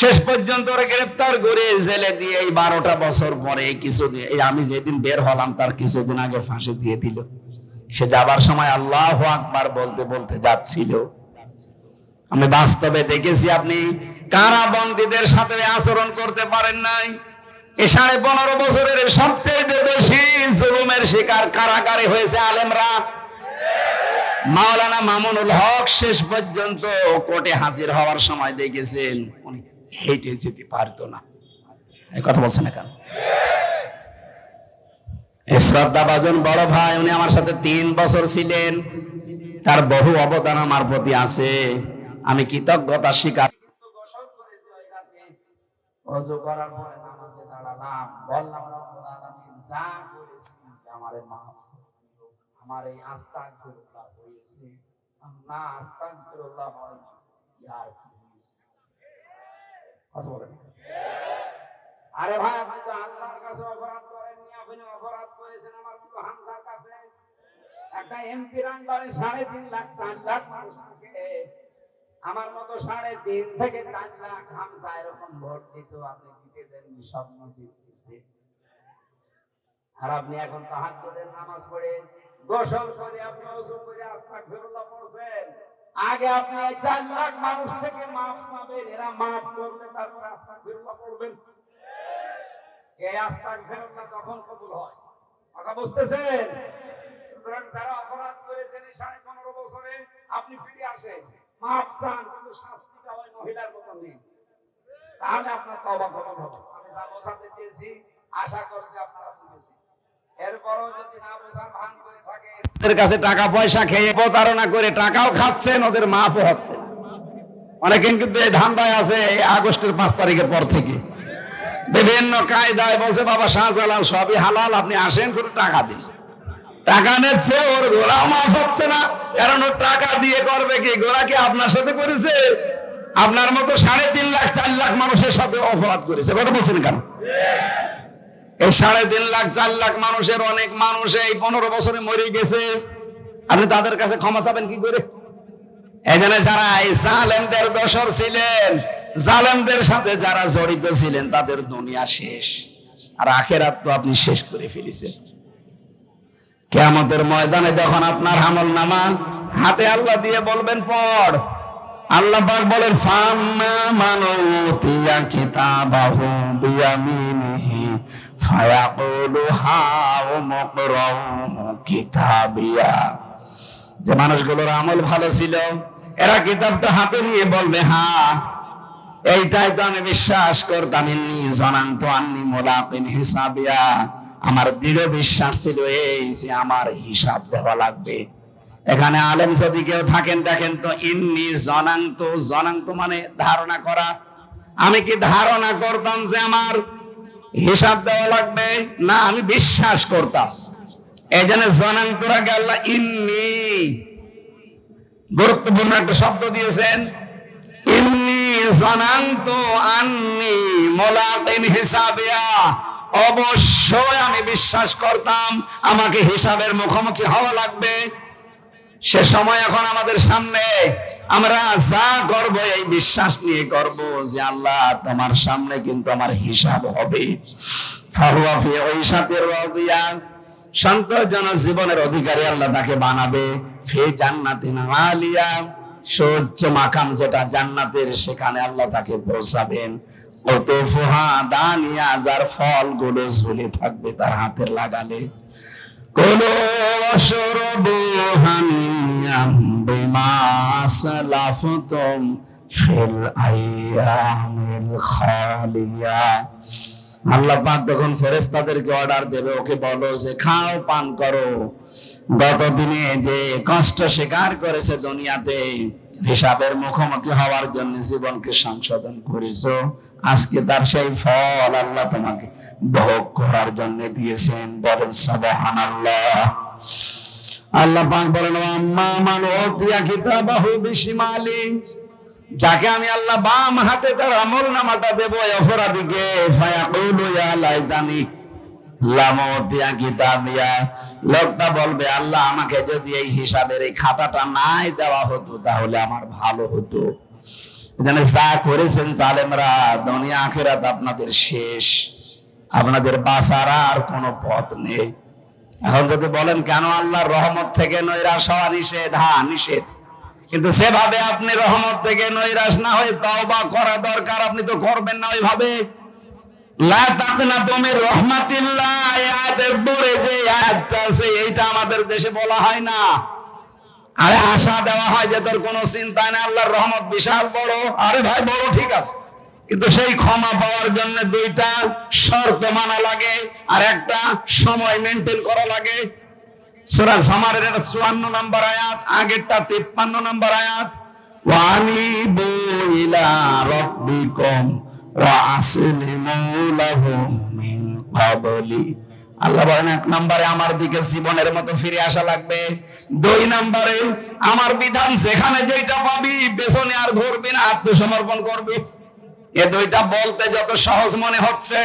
শেষ পর্যন্ত ওরা গ্রেফতার করে জেলে দিয়ে এই 12টা বছর পরে কিছুদিন, এই আমি যেদিন বের হলাম তার কিছুদিন আগে ফাঁসি দিয়ে দিল। সে যাবার সময় আল্লাহু আকবার বলতে বলতে যাচ্ছিল। আমি বাস্তবে দেখেছি, আপনি কারাবন্দীদের সাথে আচরণ করতে পারেন নাই। এই 15.5 বছরের সবচেয়ে বেশি জুলুমের শিকার কারাগারে হয়েছে আলেমরা। মাওলানা মামুনুল হক শেষ পর্যন্ত কোর্টে হাজির হওয়ার সময় দেখেছেন উনি হেঁটে যেতে পারতো না। এই কথা বলছেন না কেন? শ্রদ্ধাভাজন বড় ভাই, উনি আমার সাথে 3 বছর ছিলেন, তার বহু অবদান আমার প্রতি আছে, আমি কৃতজ্ঞতা স্বীকার। ওযু করার পরে নামাজে দাঁড়ালাম, বললাম, রব্বুল আলামিন, যা করেছি আমারে মাফ করো। আমার এই আস্তাগফিরুল্লাহ হয়েছে না, আস্তাগফিরুল্লাহ হয় না, ইয়ার কি হয়েছে? কথা বলেন। আরে ভাই, আপনি তো আল্লাহর কাছে অপরাধ করেননি, আপনি অপরাধ করেছেন আমার মতো হামজার কাছে। একটা এমপি আন্ডারে 3.5 লাখ 4 লাখ মানুষ থাকে, আমার মতো 3.5 থেকে 4 লাখ হামজা এরকম ভোট দিত, আপনি দিতে দেননি, সব মসজিদ দিয়েছে। আর আপনি এখন তাহাজ্জুদের নামাজ পড়ে গোসল করে আপনি ওযু করে আস্তাগফিরুল্লাহ পড়ছেন। আগে আপনি 4 লাখ মানুষ থেকে মাফ চাবেন, এরা মাফ করলে তারপর আস্তাগফিরুল্লাহ পড়বেন। এই আস্তাগফিরুল্লাহ তখন কবুল হয়। কথা বুঝতেছেন? সুতরাং যারা অপরাধ করেছেন এই 15.5 বছরে, আপনি ফিরে আসেন, মাফ চান, কিন্তু শাস্তিটা ওই মহিলার মতো নেই, তাহলে আপনার তওবা কবুল হবে। যা বোঝাতে চেয়েছি আশা করছি আপনারা বুঝেছেন। এরপরও যদি না বোঝার ভান করে থাকে, ওদের কাছে টাকা পয়সা খেয়ে প্রতারণা করে টাকাও খাচ্ছেন, ওদের মাফও হচ্ছে। অনেকে কিন্তু এই ধান্দায় আছে এই আগস্টের 5 তারিখের পর থেকে বিভিন্ন কায়দায় বলছে বাবা শাহজালাল সবই হালাল, আপনি আসেন করে টাকা দিন। টাকা নিচ্ছে, ওর গোড়াও মাফ হচ্ছে না, কারণ ওর টাকা দিয়ে করবে কি? গোড়া কি আপনার সাথে করেছে? আপনার মতো 3.5 লাখ 4 লাখ মানুষের সাথে অপরাধ করেছে। কথা বলছেন কেন? এই 3.5 লাখ 4 লাখ মানুষের অনেক মানুষ এই 15 বছরে মরে গেছে, আপনি তাদের কাছে ক্ষমা চাবেন কি করে? এখানে যারা এই জালেমদের দোসর ছিলেন, জালেমদের সাথে যারা জড়িত ছিলেন, তাদের দুনিয়া শেষ, আর আখেরাত তো আপনি শেষ করে ফেলেছেন। কিয়ামতের ময়দানে যখন আপনার আমলনামা হাতে আল্লাহ দিয়ে বলবেন পড়, আল্লাহ পাক বলেন ফাম্মা মান উতিয়া কিতাবাহু বিয়ামিনিহি ফায়াকুলু হাউ মুকরাউ কিতাবিয়া। যে মানুষগুলোর আমল ভালো ছিল, এরা কিতাবটা হাতে নিয়ে বলবে হ্যাঁ এইটাই তো আমি বিশ্বাস করতাম, ইন্নী জানান্তু আন্নী মুলাকিন হিসাবিয়া, আমার দৃঢ় বিশ্বাস ছিল এই যে আমার হিসাব দেওয়া লাগবে। এখানে আলেম যদি কেউ থাকেন দেখেন তো, ইন্নী জানান্তু, জানান্তু মানে ধারণা করা। আমি কি ধারণা করতাম যে আমার হিসাব দেওয়া লাগবে? না, আমি বিশ্বাস করতাম। এই জন্য জানান্তুরা কে আল্লাহ ইন্নী গুরুত্বপূর্ণ একটা শব্দ দিয়েছেন, ইন্নী জানান্তু আন্নী মুলাকিন হিসাবিয়া। অবশ্যই আমি বিশ্বাস করতাম আমাকে হিসাবের মুখোমুখি হওয়া লাগবে। সে সময় এখন আমাদের সামনে, আমরা যা করব এই বিশ্বাস নিয়ে করব যে আল্লাহ তোমার সামনে কিন্তু আমার হিসাব হবে। ফাহুয়া ফি ঈশাতির রাদিয়া, সন্তোষজনক জীবনের অধিকারী আল্লাহ তাকে বানাবে। ফি জান্নাতিন আলিয়া, সূর্য মাকাম যেটা জান্নাতের, সেখানে আল্লাহ তাকে পৌঁছাবেন। কুতুফুহা দানিয়া, যার ফলগুলো ঝুলে থাকবে তার হাতের লাগালে। কুলু ওয়াশরাবু হানিয়াম বিমা আসলাফতুম ফিল আইয়ামিল খালিয়া। আল্লাহ পাক তখন ফেরেশতাদেরকে অর্ডার দেবে, ওকে বলো যে খাও পান করো, গত দিনে যে কষ্ট স্বীকার করেছে দুনিয়াতে, হিসাবের মুখোমুখি হওয়ার জন্য জীবনকে সংশোধন করেছো, আজকে তার সেই ফল আল্লাহ তোমাকে ভোগ করার জন্য দিয়েছেন। বলেন সুবহানাল্লাহ। আল্লাহ পাক বলেন আম্মা মান উতিয়া কিতাবাহু বিশিমালি, যাকে আমি আল্লাহ বাম হাতে তার আমলনামাটা দেব, অপরাধীকে, ফায়াকুলু ইয়া লাইতানি লাম উতিয়া কিতাবিয়া, লোকটা বলবে আল্লাহ আমাকে যদি এই হিসাবের এই খাতাটা নাই দেওয়া হতো তাহলে আমার ভালো হতো। এখানে যা করেছেন জালেমরা, দুনিয়া আখিরাত আপনাদের শেষ, আপনাদের বাঁচার আর কোনো পথ নেই। এখন যদি বলেন কেন আল্লাহর রহমত থেকে নৈরাশ হওয়া নিষেধ, হ্যাঁ নিষেধ, কিন্তু যেভাবে আপনি রহমত থেকে নৈরাশ না হয়ে তওবা করা দরকার, আপনি তো করবেন না ওইভাবে। লা তাকনাতু মির রাহমাতিল্লাহ, আয়াতের পরে যে আয়াতটা আছে এইটা আমাদের দেশে বলা হয় না। আরে আশা দেওয়া হয় যে তোর কোনো চিন্তা নেই, আল্লাহর রহমত বিশাল বড়। আরে ভাই বড় ঠিক আছে, কিন্তু সেই ক্ষমা পাওয়ার জন্য 2টা শর্ত মানা লাগে, আর একটা সময় মেনটেন করা লাগে। সূরা জুমারের 54 নম্বর আয়াত, আগেরটা 53 নম্বর আয়াত। ওয়ানিবু ইলা রাব্বিকুম ওয়া আসলিমু লাহু মিন ক্বাবলি। আল্লাহ বলেন 1 নম্বরে আমার দিকে জীবনের মতো ফিরে আসা লাগবে, 2 নম্বরে আমার বিধান যেখানে যেটা পাবি পেছনে আর ঘুরবি না, আত্মসমর্পণ করবি। এ 2টা বলতে যত সহজ মনে হচ্ছে,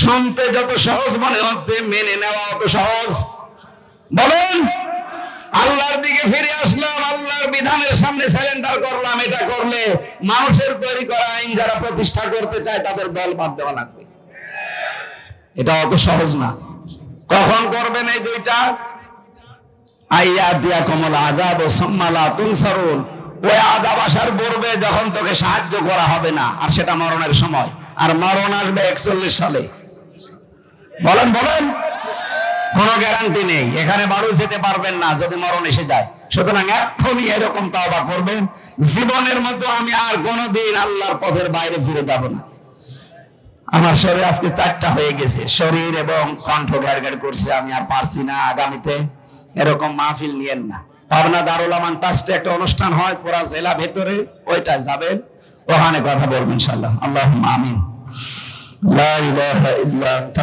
শুনতে যত সহজ মনে হচ্ছে, মেনে নেওয়া অত সহজ। বলেন আল্লাহর দিকে ফিরে আসলাম, আল্লাহর বিধানের সামনে সারেন্ডার করলাম, এটা করলে মানুষের তৈরি করা আইন যারা প্রতিষ্ঠা করতে চায় তাদের দল বাদ দেওয়া লাগবে। এটা অত সহজ না। কখন করবেন এই 2টা? আইয়া দিয়া কমল আযাব সুম্মা লা তুনসারুন, ওই আযাব আসার পূর্বে যখন তোকে সাহায্য করা হবে না, আর সেটা মরণের সময়, আর মরণ আসবে 41 সালে। বলেন বলেন, কোনো গ্যারান্টি নেই, এখানে বাড়ু যেতে পারবেন না যদি মরণ এসে যায়। সুতরাং এখনই এরকম তওবা করবেন, জীবনের মতো আমি আর কোনোদিন আল্লাহর পথের বাইরে ফিরে যাব না। আমার শরীর আজকে 4টা হয়ে গেছে, শরীর এবং কণ্ঠ ঘ্যার ঘ্যার করছে, আমি আর পারছি না। আগামীতে এরকম মাহফিল নিয়েন না। পাবনা দারুল আমান ট্রাস্টে একটা অনুষ্ঠান হয় পুরা জেলা ভেতরে, ওইটা যাবেন, ওখানে কথা বলবেন ইনশাআল্লাহ। আল্লাহুম্মা আমিন। লা ইলাহা ইল্লা আনতা